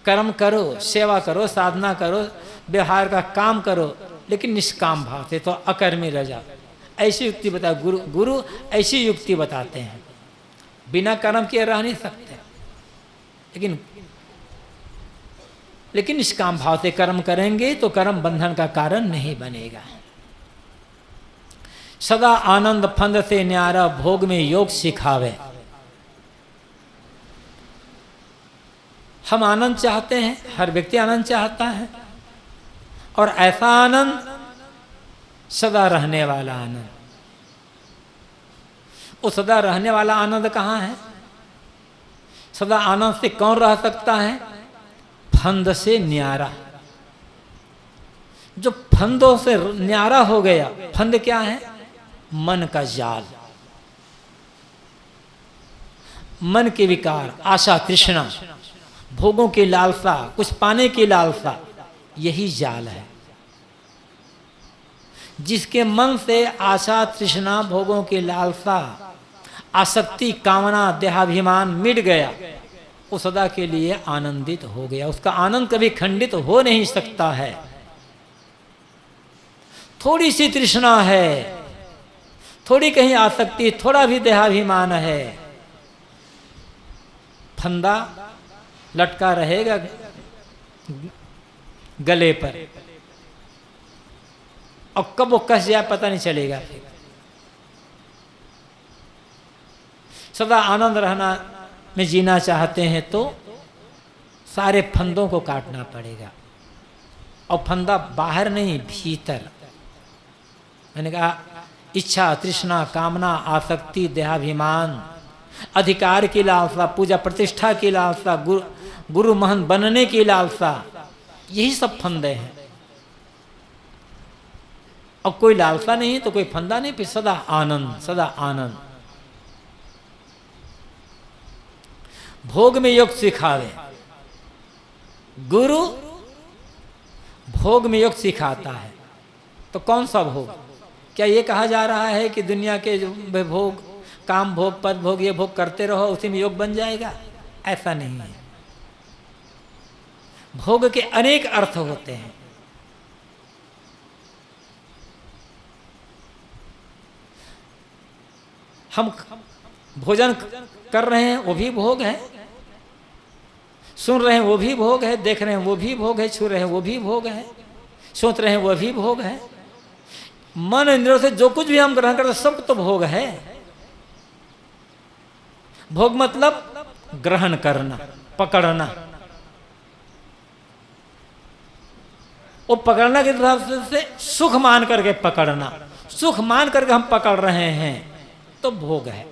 कर्म करो, सेवा करो, साधना करो, व्यवहार का काम करो, लेकिन निष्काम भाव से, तो अकर्मी रह जाओ। ऐसी युक्ति बता गुरु ऐसी युक्ति बताते हैं। बिना कर्म किए रह नहीं सकते, लेकिन निष्काम भाव से कर्म करेंगे तो कर्म बंधन का कारण नहीं बनेगा। सदा आनंद फंद से न्यारा, भोग में योग सिखावे। हम आनंद चाहते हैं, हर व्यक्ति आनंद चाहता है, और ऐसा आनंद सदा रहने वाला आनंद। वो सदा रहने वाला आनंद कहाँ है? सदा आनंद से कौन रह सकता है? फंद से न्यारा। जो फंदों से न्यारा हो गया, फंद क्या है? मन का जाल, मन के विकार, आशा तृष्णा, भोगों की लालसा, कुछ पाने की लालसा, यही जाल है। जिसके मन से आशा तृष्णा, भोगों की लालसा, आसक्ति, कामना, देहाभिमान मिट गया, वो सदा के लिए आनंदित हो गया। उसका आनंद कभी खंडित हो नहीं सकता है। थोड़ी सी तृष्णा है, थोड़ी कहीं आसक्ति, थोड़ा भी देहाभिमान है, फंदा लटका रहेगा गले पर, और कब वो कस जाए पता नहीं चलेगा। सदा आनंद रहना में जीना चाहते हैं तो सारे फंदों को काटना पड़ेगा, और फंदा बाहर नहीं भीतर। मैंने कहा इच्छा, तृष्णा, कामना, आसक्ति, देहाभिमान, अधिकार की लालसा, पूजा प्रतिष्ठा की लालसा, गुरु महंत बनने की लालसा, यही सब फंदे हैं। और कोई लालसा नहीं तो कोई फंदा नहीं, फिर सदा आनंद, सदा आनंद। भोग में योग सिखावे, गुरु भोग में योग सिखाता है। तो कौन सा भोग? क्या ये कहा जा रहा है कि दुनिया के जो भोग, काम भोग, पद भोग, ये भोग करते रहो उसी में योग बन जाएगा? ऐसा नहीं है। भोग के अनेक अर्थ होते हैं। हम भोजन कर रहे हैं वो भी भोग है, सुन रहे हैं वो भी भोग है, देख रहे हैं वो भी भोग है, छू रहे हैं वो भी भोग है, सोच रहे हैं वो भी भोग है। मन इंद्रियों से जो कुछ भी हम ग्रहण करते सब तो भोग है। भोग मतलब ग्रहण करना, पकड़ना। वो पकड़ना के हिसाब से सुख मान करके पकड़ना, सुख मान करके हम पकड़ रहे हैं तो भोग है।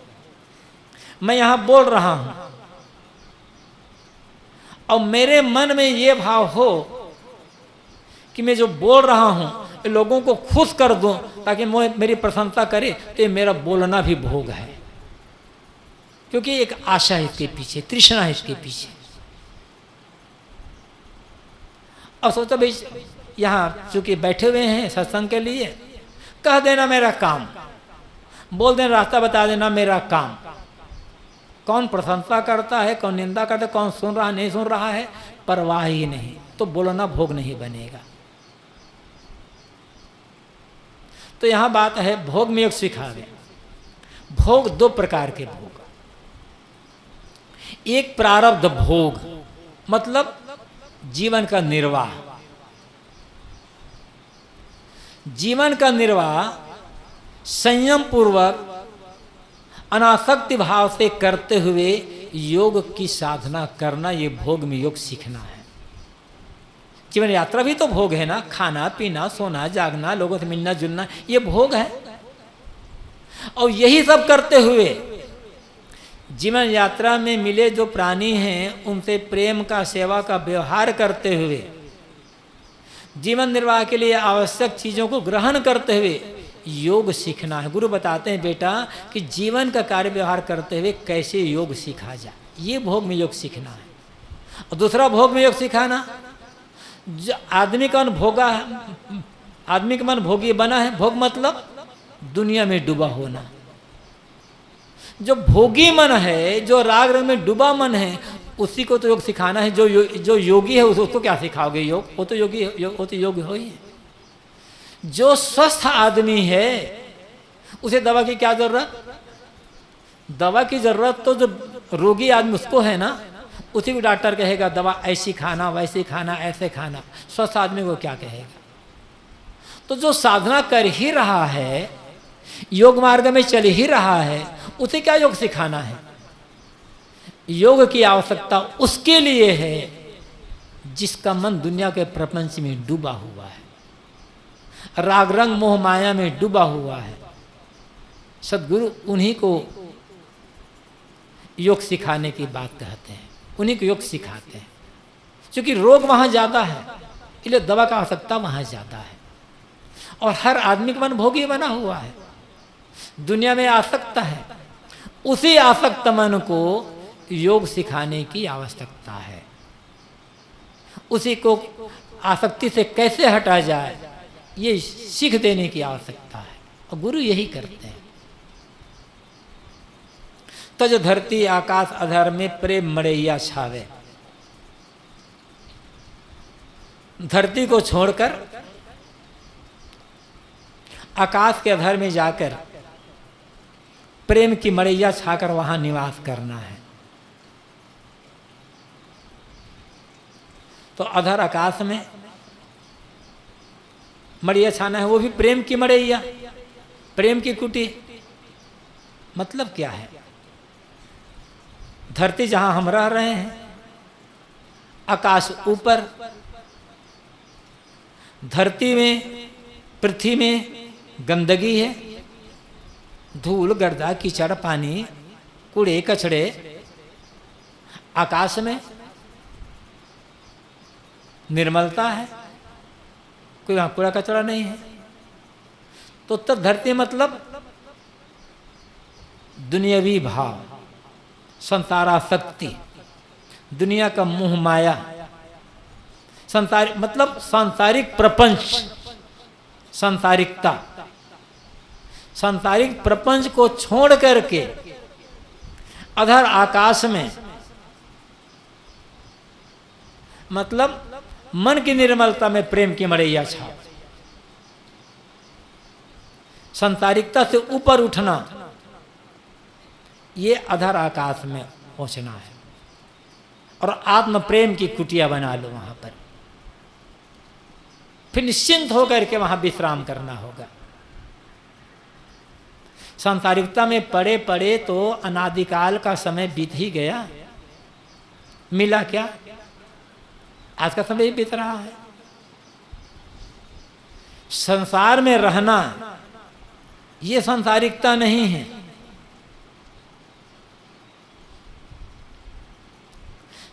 मैं यहां बोल रहा हूं और मेरे मन में ये भाव हो कि मैं जो बोल रहा हूं लोगों को खुश कर दूं ताकि मेरी प्रशंसा करे, तो ये मेरा बोलना भी भोग है। क्योंकि एक आशा है इसके पीछे, तृष्णा है इसके पीछे। और सोचो भाई यहाँ चूंकि बैठे हुए हैं सत्संग के लिए, कह देना मेरा काम, बोल देना, रास्ता बता देना मेरा काम। कौन प्रशंसा करता है, कौन निंदा करता है, कौन सुन रहा नहीं सुन रहा है, परवाह ही नहीं। तो बोलना भोग नहीं बनेगा। तो यहां बात है भोग में योग सिखावे। भोग दो प्रकार के भोग, एक प्रारब्ध भोग मतलब जीवन का निर्वाह। जीवन का निर्वाह संयम पूर्वक अनासक्ति भाव से करते हुए योग की साधना करना, ये भोग में योग सीखना है। जीवन यात्रा भी तो भोग है ना, खाना पीना, सोना जागना, लोगों से मिलना जुलना, ये भोग है। और यही सब करते हुए जीवन यात्रा में मिले जो प्राणी हैं उनसे प्रेम का, सेवा का व्यवहार करते हुए जीवन निर्वाह के लिए आवश्यक चीज़ों को ग्रहण करते हुए योग सीखना है। गुरु बताते हैं बेटा कि जीवन का कार्य व्यवहार करते हुए कैसे योग सीखा जाए, ये भोग में योग सीखना है। और दूसरा भोग में योग सिखाना, जो आदमी का मन भोगा है, आदमी का मन भोगी बना है। भोग मतलब दुनिया में डूबा होना। जो भोगी मन है, जो राग रंग में डूबा मन है, उसी को तो योग सिखाना है। जो योगी है उसको क्या सिखाओगे योग? वो तो योगी, वो तो योगी हो ही है। जो स्वस्थ आदमी है उसे दवा की क्या जरूरत? दवा की जरूरत तो जो रोगी आदमी उसको है ना, उसी को डॉक्टर कहेगा दवा ऐसी खाना, वैसी खाना, ऐसे खाना। स्वस्थ आदमी को क्या कहेगा? तो जो साधना कर ही रहा है, योग मार्ग में चल ही रहा है, उसे क्या योग सिखाना है? योग की आवश्यकता उसके लिए है जिसका मन दुनिया के प्रपंच में डूबा हुआ है, राग रंग मोह माया में डूबा हुआ है। सद्गुरु उन्हीं को योग सिखाने की बात कहते हैं, उन्हीं को योग सिखाते हैं। क्योंकि रोग वहां ज्यादा है, इसलिए दवा का आवश्यकता वहां ज्यादा है। और हर आदमी का मन भोगी बना हुआ है, दुनिया में आसक्त है। उसी आसक्त मन को योग सिखाने की आवश्यकता है। उसी को आसक्ति से कैसे हटा जाए, ये सीख देने की आवश्यकता है। और गुरु यही करते हैं। तज धरती आकाश अधर में प्रेम मड़ैया छावे। धरती को छोड़कर आकाश के अधर में जाकर प्रेम की मड़ैया छाकर वहां निवास करना है। तो अधर आकाश में मड़ैया छाना है, वो भी प्रेम की मड़ैया, प्रेम की कुटी। मतलब क्या है? धरती जहां हम रह रहे हैं, आकाश ऊपर, धरती में, पृथ्वी में गंदगी है, धूल गर्दा कीचड़ पानी कूड़े कचड़े। आकाश में निर्मलता है, कोई वहां कूड़ा कचड़ा नहीं है। तो तब धरती मतलब दुनियावी भाव, संसारासक्ति, दुनिया का मोह माया, संसारिक मतलब सांसारिक प्रपंच, सांसारिकता, सांसारिक प्रपंच को छोड़ करके अधर आकाश में मतलब मन की निर्मलता में प्रेम की मड़ैया छाप, सांसारिकता से ऊपर उठना, ये अधर आकाश में पहुंचना है। और आत्म प्रेम की कुटिया बना लो वहां पर, फिर निश्चिंत होकर के वहां विश्राम करना होगा। सांसारिकता में पड़े पड़े तो अनादिकाल का समय बीत ही गया, मिला क्या? आज का समय बीत रहा है। संसार में रहना ये सांसारिकता नहीं है।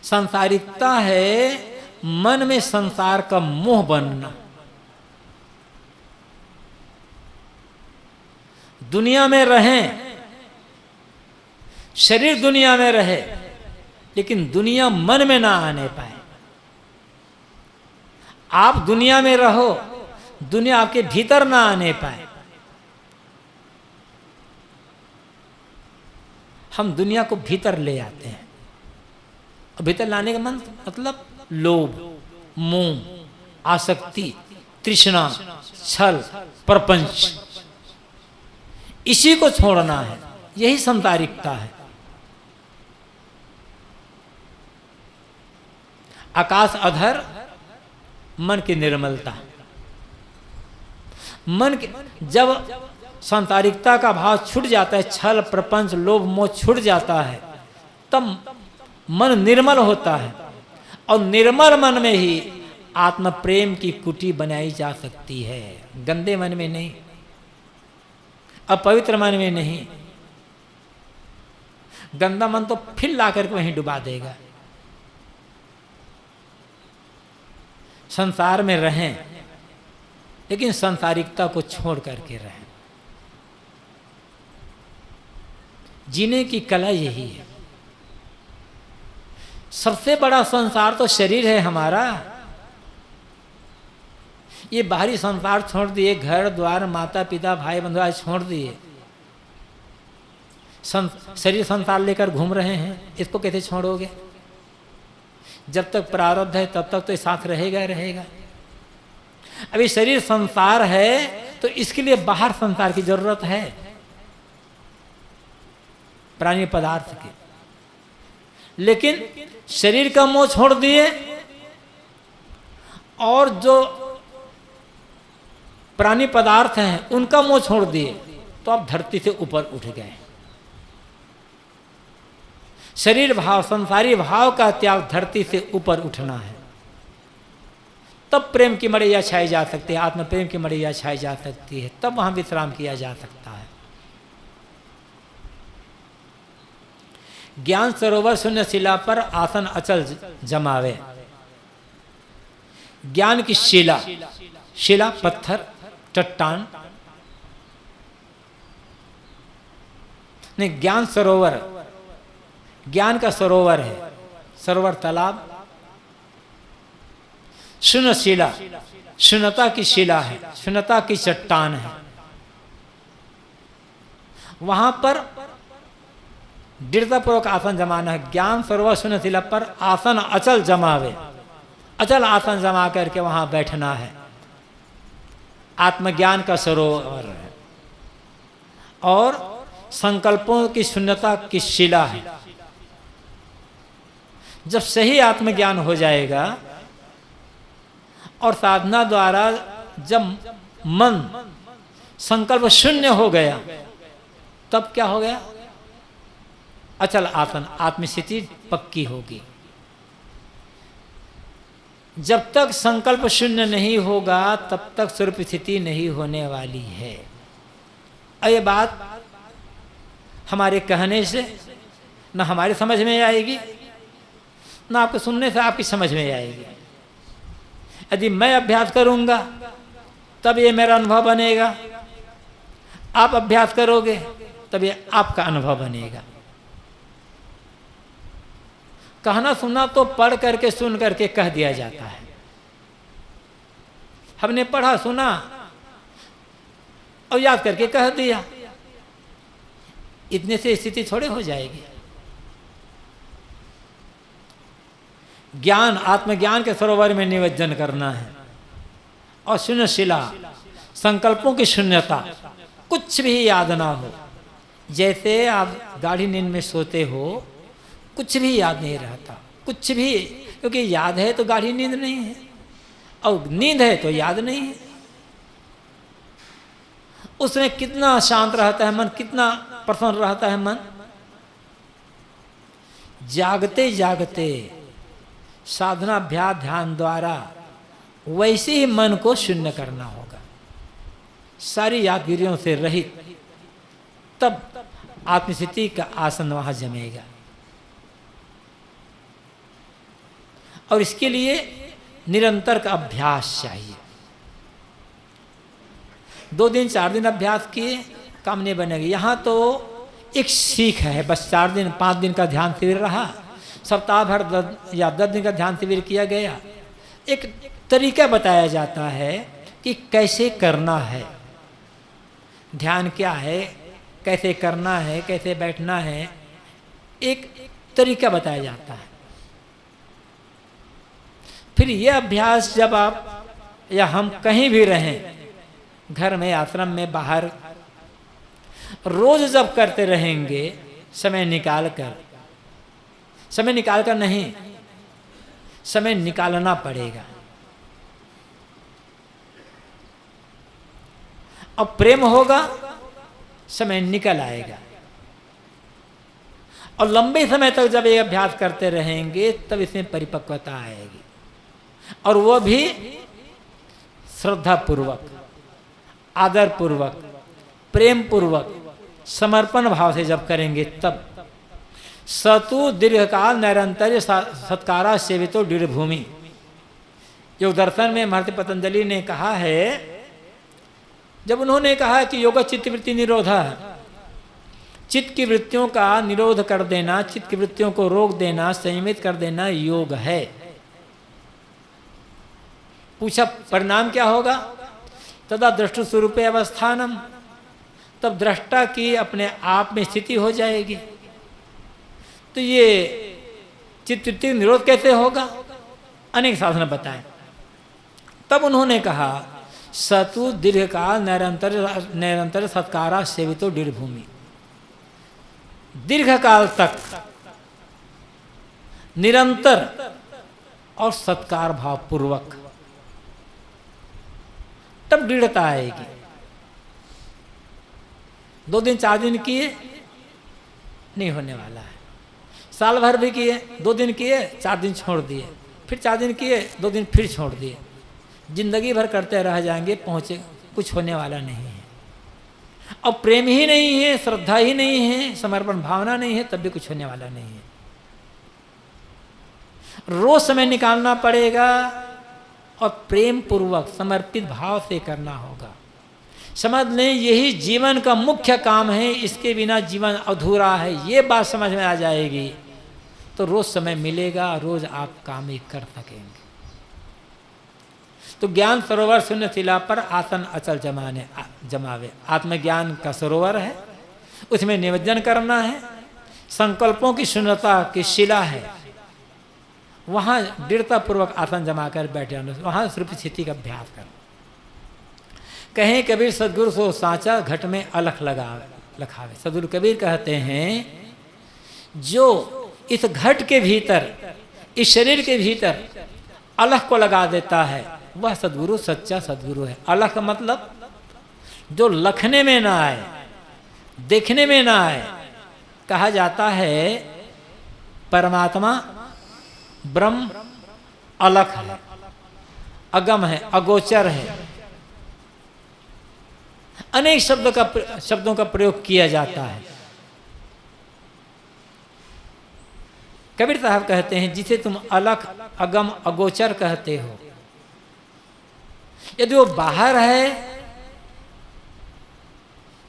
सांसारिकता है मन में संसार का मोह बनना। दुनिया में रहें, शरीर दुनिया में रहे, लेकिन दुनिया मन में ना आने पाए। आप दुनिया में रहो, दुनिया आपके भीतर ना आने पाए। हम दुनिया को भीतर ले आते हैं। भीतर लाने का मतलब लोभ, मोह, आसक्ति, तृष्णा, छल, प्रपंच, इसी को छोड़ना है। यही सांसारिकता है। आकाश अधर मन की निर्मलता, मन के जब सांसारिकता का भाव छूट जाता है, छल प्रपंच लोभ मोह छूट जाता है, तब मन निर्मल होता है। और निर्मल मन में ही आत्म प्रेम की कुटी बनाई जा सकती है। गंदे मन में नहीं, अपवित्र मन में नहीं। गंदा मन तो फिर ला करके वहीं डुबा देगा। संसार में रहें, लेकिन सांसारिकता को छोड़ करके रहें। जीने की कला यही है। सबसे बड़ा संसार तो शरीर है हमारा। ये बाहरी संसार छोड़ दिए, घर द्वार माता पिता भाई बंधु आज छोड़ दिए, शरीर संसार लेकर घूम रहे हैं। इसको कैसे छोड़ोगे? जब तक प्रारब्ध है तब तक तो साथ रहेगा ही रहेगा। अभी शरीर संसार है तो इसके लिए बाहर संसार की जरूरत है, प्राणी पदार्थ की। लेकिन शरीर का मोह छोड़ दिए और जो प्राणी पदार्थ हैं उनका मोह छोड़ दिए, तो आप धरती से ऊपर उठ गए। शरीर भाव, संसारी भाव का त्याग, धरती से ऊपर उठना है। तब प्रेम की मड़ैया छाई जा सकती है, आत्म प्रेम की मड़ैया छाई जा सकती है। तब वहां विश्राम किया जा सकता है। ज्ञान सरोवर शून्य शिला पर आसन अचल जमावे। ज्ञान की शिला, शिला पत्थर चट्टान नहीं, ज्ञान सरोवर, ज्ञान का सरोवर है। सरोवर तालाब, शून्य शिला, शून्यता की शिला है, शून्यता की चट्टान है। वहां पर दृढ़तापूर्वक आसन जमाना है। ज्ञान सरोवर शून्य शिला पर आसन अचल जमावे। अचल आसन जमा करके वहां बैठना है। आत्मज्ञान का सरोवर है और संकल्पों की शून्यता की शिला है। जब सही आत्मज्ञान हो जाएगा और साधना द्वारा जब मन संकल्प शून्य हो गया, तब क्या हो गया? अचल आत्मस्थिति पक्की होगी। जब तक संकल्प शून्य नहीं होगा तब तक स्वरूप स्थिति नहीं होने वाली है। ये बात हमारे कहने से न हमारे समझ में आएगी, न आपके सुनने से आपकी समझ में आएगी। यदि मैं अभ्यास करूंगा तब ये मेरा अनुभव बनेगा, आप अभ्यास करोगे तब ये आपका अनुभव बनेगा। कहना सुना तो पढ़ करके सुन करके कह दिया जाता है। हमने पढ़ा सुना और याद करके कह दिया, इतने से स्थिति थोड़े हो जाएगी। ज्ञान आत्मज्ञान के सरोवर में निमज्जन करना है और शून्यशिला संकल्पों की शून्यता, कुछ भी याद ना हो। जैसे आप गाढ़ी नींद में सोते हो, कुछ भी याद नहीं रहता, कुछ भी, क्योंकि याद है तो गाढ़ी नींद नहीं है और नींद है तो याद नहीं है। उसमें कितना शांत रहता है मन, कितना प्रसन्न रहता है मन। जागते जागते साधना अभ्यास ध्यान द्वारा वैसे ही मन को शून्य करना होगा, सारी यादगिरियों से रहित, तब आत्मस्थिति का आसन वहां जमेगा। और इसके लिए निरंतर का अभ्यास चाहिए। 2 दिन 4 दिन अभ्यास किए काम नहीं बनेगा। यहाँ तो एक सीख है, बस 4 दिन 5 दिन का ध्यान शिविर रहा, सप्ताह भर 10 दिन का ध्यान शिविर किया गया। एक तरीका बताया जाता है कि कैसे करना है, ध्यान क्या है, कैसे करना है, कैसे बैठना है, एक तरीका बताया जाता है। फिर यह अभ्यास जब आप या हम कहीं भी रहें, घर में, आश्रम में, बाहर, रोज जब करते रहेंगे, समय निकाल कर नहीं, समय निकालना पड़ेगा। अब प्रेम होगा, समय निकल आएगा। और लंबे समय तक जब ये अभ्यास करते रहेंगे तब इसमें परिपक्वता आएगी, और वह भी श्रद्धा पूर्वक, आदर पूर्वक, प्रेम पूर्वक, समर्पण भाव से जब करेंगे तब। सतु दीर्घकाल निरंतर सत्कारा सेवितो दृढ़ भूमि। योग दर्शन में महर्षि पतंजलि ने कहा है, जब उन्होंने कहा कि योग चित्त वृत्ति निरोधा, चित्त की वृत्तियों का निरोध कर देना, चित्त की वृत्तियों को रोक देना, संयमित कर देना योग है। पूछा परिणाम क्या होगा? तदा दृष्टि स्वरूपे अवस्थानम, तब दृष्टा की अपने आप में स्थिति हो जाएगी। तो ये चित्त निरोध कैसे होगा? अनेक साधन बताए। तब उन्होंने कहा सतु दीर्घकाल निरंतर सत्कारा सेवितो दृढ़ भूमि। दीर्घकाल तक निरंतर और सत्कार भाव पूर्वक, तब दृढ़ता आएगी। 2 दिन 4 दिन किए नहीं होने वाला है। साल भर भी किए, 2 दिन किए 4 दिन छोड़ दिए, फिर 4 दिन किए 2 दिन फिर छोड़ दिए, जिंदगी भर करते रह जाएंगे, पहुंचे कुछ होने वाला नहीं है। अब प्रेम ही नहीं है, श्रद्धा ही नहीं है, समर्पण भावना नहीं है, तब भी कुछ होने वाला नहीं है। रोज समय निकालना पड़ेगा और प्रेम पूर्वक समर्पित भाव से करना होगा। समझ लें यही जीवन का मुख्य काम है, इसके बिना जीवन अधूरा है। ये बात समझ में आ जाएगी तो रोज समय मिलेगा, रोज आप काम ही कर सकेंगे। तो ज्ञान सरोवर शून्य शिला पर आसन अचल जमावे। आत्मज्ञान का सरोवर है, उसमें निमज्जन करना है। संकल्पों की शून्यता की शिला है, वहां दृढ़ता पूर्वक आसन जमा कर बैठ जाना, वहां स्वरूप स्थिति का अभ्यास करना। कहें कबीर सदगुरु सो सांचा घट में अलख लखावे। सदगुरु कबीर कहते हैं जो इस घट के भीतर, इस शरीर के भीतर अलख को लगा देता है वह सदगुरु सच्चा सदगुरु है। अलख मतलब जो लखने में ना आए, देखने में ना आए। कहा जाता है परमात्मा ब्रह्म अलख है, अगम है, अगोचर है। अनेक शब्दों का प्रयोग किया जाता है। कबीर साहब कहते हैं जिसे तुम अलख, अगम, अगोचर कहते हो, यदि वो बाहर है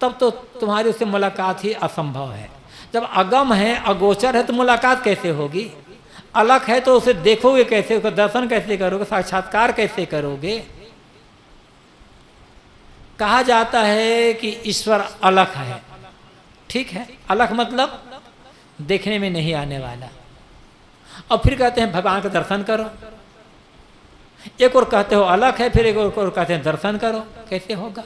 तब तो तुम्हारी उससे मुलाकात ही असंभव है। जब अगम है, अगोचर है तो मुलाकात कैसे होगी? अलख है तो उसे देखोगे कैसे, उसका दर्शन कैसे करोगे, साक्षात्कार कैसे करोगे? कहा जाता है कि ईश्वर अलख है। ठीक है, अलख मतलब देखने में नहीं आने वाला। और फिर कहते हैं भगवान का दर्शन करो। एक और कहते हो अलख है, फिर एक और कहते हैं दर्शन करो। कैसे होगा?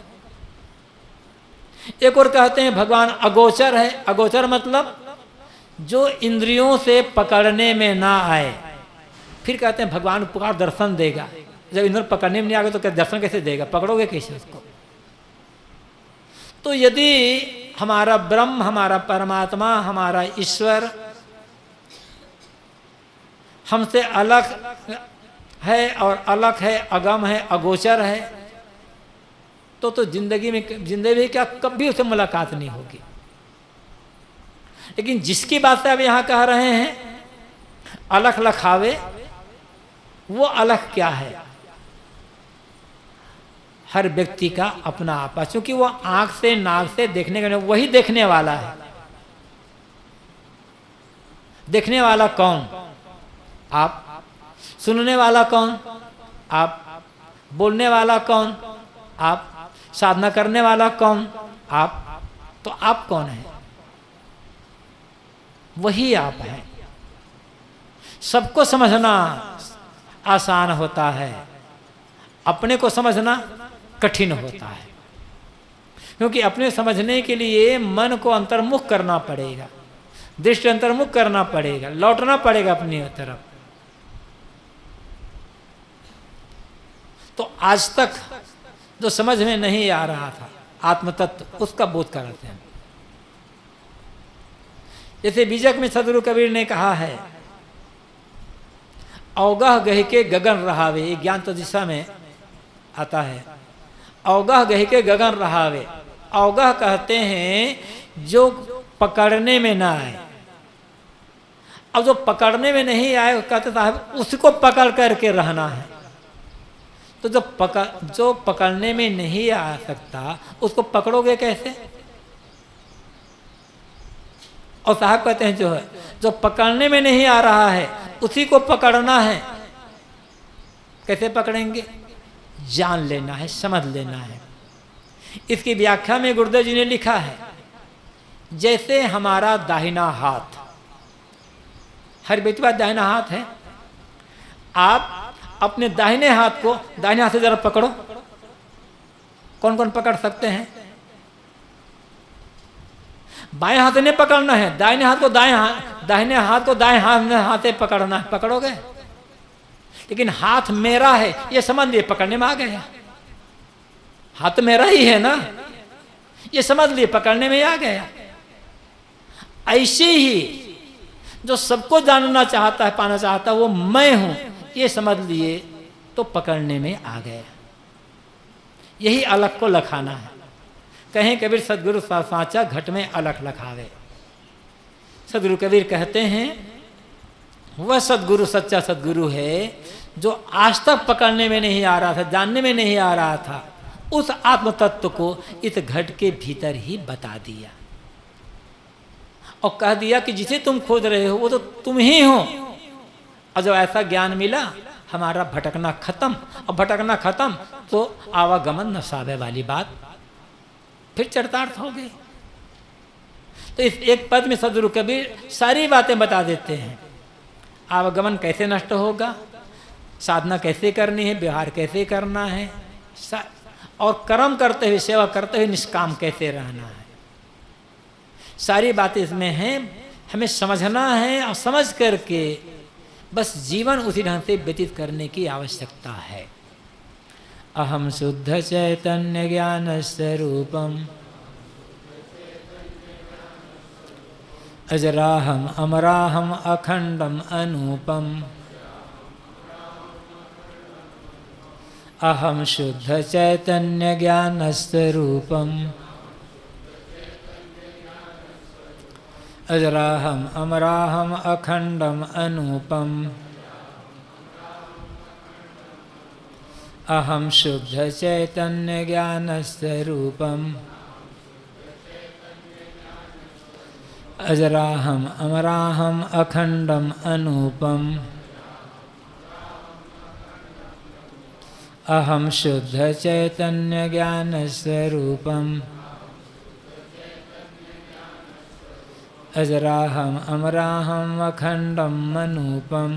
एक और कहते हैं भगवान अगोचर है। अगोचर मतलब जो इंद्रियों से पकड़ने में ना आए। फिर कहते हैं भगवान पुकार दर्शन देगा। जब इंद्र पकड़ने में नहीं आ गए तो क्या दर्शन कैसे देगा? पकड़ोगे कैसे उसको? तो यदि हमारा ब्रह्म, हमारा परमात्मा, हमारा ईश्वर हमसे अलग है और अलग है, अगम है, अगोचर है, तो जिंदगी क्या कभी उससे मुलाकात नहीं होगी। लेकिन जिसकी बात आप यहां कह रहे हैं अलख लखावे, वो अलख क्या है? हर व्यक्ति का अपना आपा, क्योंकि वो आंख से, नाक से देखने का, वही देखने वाला है। देखने वाला कौन? आप। सुनने वाला कौन? आप। बोलने वाला कौन? आप। साधना करने वाला कौन? आप। तो आप कौन है? वही आप है। सबको समझना आसान होता है, अपने को समझना कठिन होता है। क्योंकि अपने समझने के लिए मन को अंतर्मुख करना पड़ेगा, दृष्टि अंतर्मुख करना पड़ेगा, लौटना पड़ेगा अपनी तरफ। तो आज तक जो समझ में नहीं आ रहा था आत्म तत्व, उसका बोध कराते हैं। जैसे बीजक में सदगुरु कबीर ने कहा है अवगाह गह के गगन रहावे। ये ज्ञान तो दिशा में आता है। अवगाह गह के गगन रहावे। अवगाह कहते हैं जो पकड़ने में ना आए। अब जो पकड़ने में नहीं आए कहते साहब उसको पकड़ करके रहना है। तो जो पकड़ने में नहीं आ सकता उसको पकड़ोगे कैसे? और साहब कहते हैं जो पकड़ने में नहीं आ रहा है उसी को पकड़ना है। कैसे पकड़ेंगे? जान लेना है, समझ लेना है। इसकी व्याख्या में गुरुदेव जी ने लिखा है जैसे हमारा दाहिना हाथ, हर व्यक्ति का दाहिना हाथ है। आप अपने दाहिने हाथ को दाहिने हाथ से जरा पकड़ो। कौन कौन पकड़ सकते हैं? बाएं हाथ से नहीं पकड़ना है, दाहिने हाथ को दाहिने हाथ को दाएं हाथ से पकड़ना है। पकड़ोगे? लेकिन हाथ मेरा है ये समझ लिए, पकड़ने में आ गया। हाथ मेरा ही है ना, ये समझ लिए, पकड़ने में आ गया। ऐसे ही जो सबको जानना चाहता है, पाना चाहता है, वो मैं हूं ये समझ लिए तो पकड़ने में आ गया। यही अलख को लखाना है। कहें कबीर सदगुरु सांचा घट में अलख लखावे। सदगुरु कबीर कहते हैं वह सदगुरु सच्चा सदगुरु है जो आज तक पकड़ने में नहीं आ रहा था, जानने में नहीं आ रहा था, उस आत्म तत्व को इस घट के भीतर ही बता दिया और कह दिया कि जिसे तुम खोज रहे हो वो तो तुम ही हो। और जब ऐसा ज्ञान मिला हमारा भटकना खत्म। और भटकना खत्म तो आवागमन नसावे वाली बात फिर चरितार्थ हो गई। तो इस एक पद में सदगुरु कबीर सारी बातें बता देते हैं। आवागमन कैसे नष्ट होगा, साधना कैसे करनी है, व्यवहार कैसे करना है, और कर्म करते हुए, सेवा करते हुए निष्काम कैसे रहना है। सारी बातें इसमें हैं, हमें समझना है और समझ करके बस जीवन उसी ढंग से व्यतीत करने की आवश्यकता है। अहम शुद्ध चैतन्य ज्ञान स्वरूपम अजराहम अमराहम अखंडम अनूपम। अहम शुद्ध चैतन्य ज्ञान स्वरूपम अजराहम अमराहम अखंडम अनूपम। अहम शुद्ध चैतन्य ज्ञान स्वरूपम अजराहम अमराहम अखंडम अनूपम। अहम शुद्ध चैतन्य ज्ञान स्वरूपम अजराहम अमराहम अखंडम अनूपम।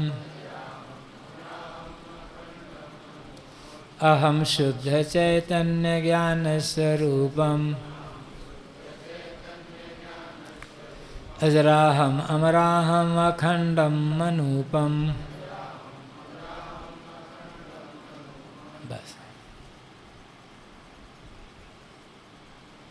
अहम शुद्ध चैतन्य ज्ञान स्वरूपम अजराहम अमराहम अखंडम अनूपम।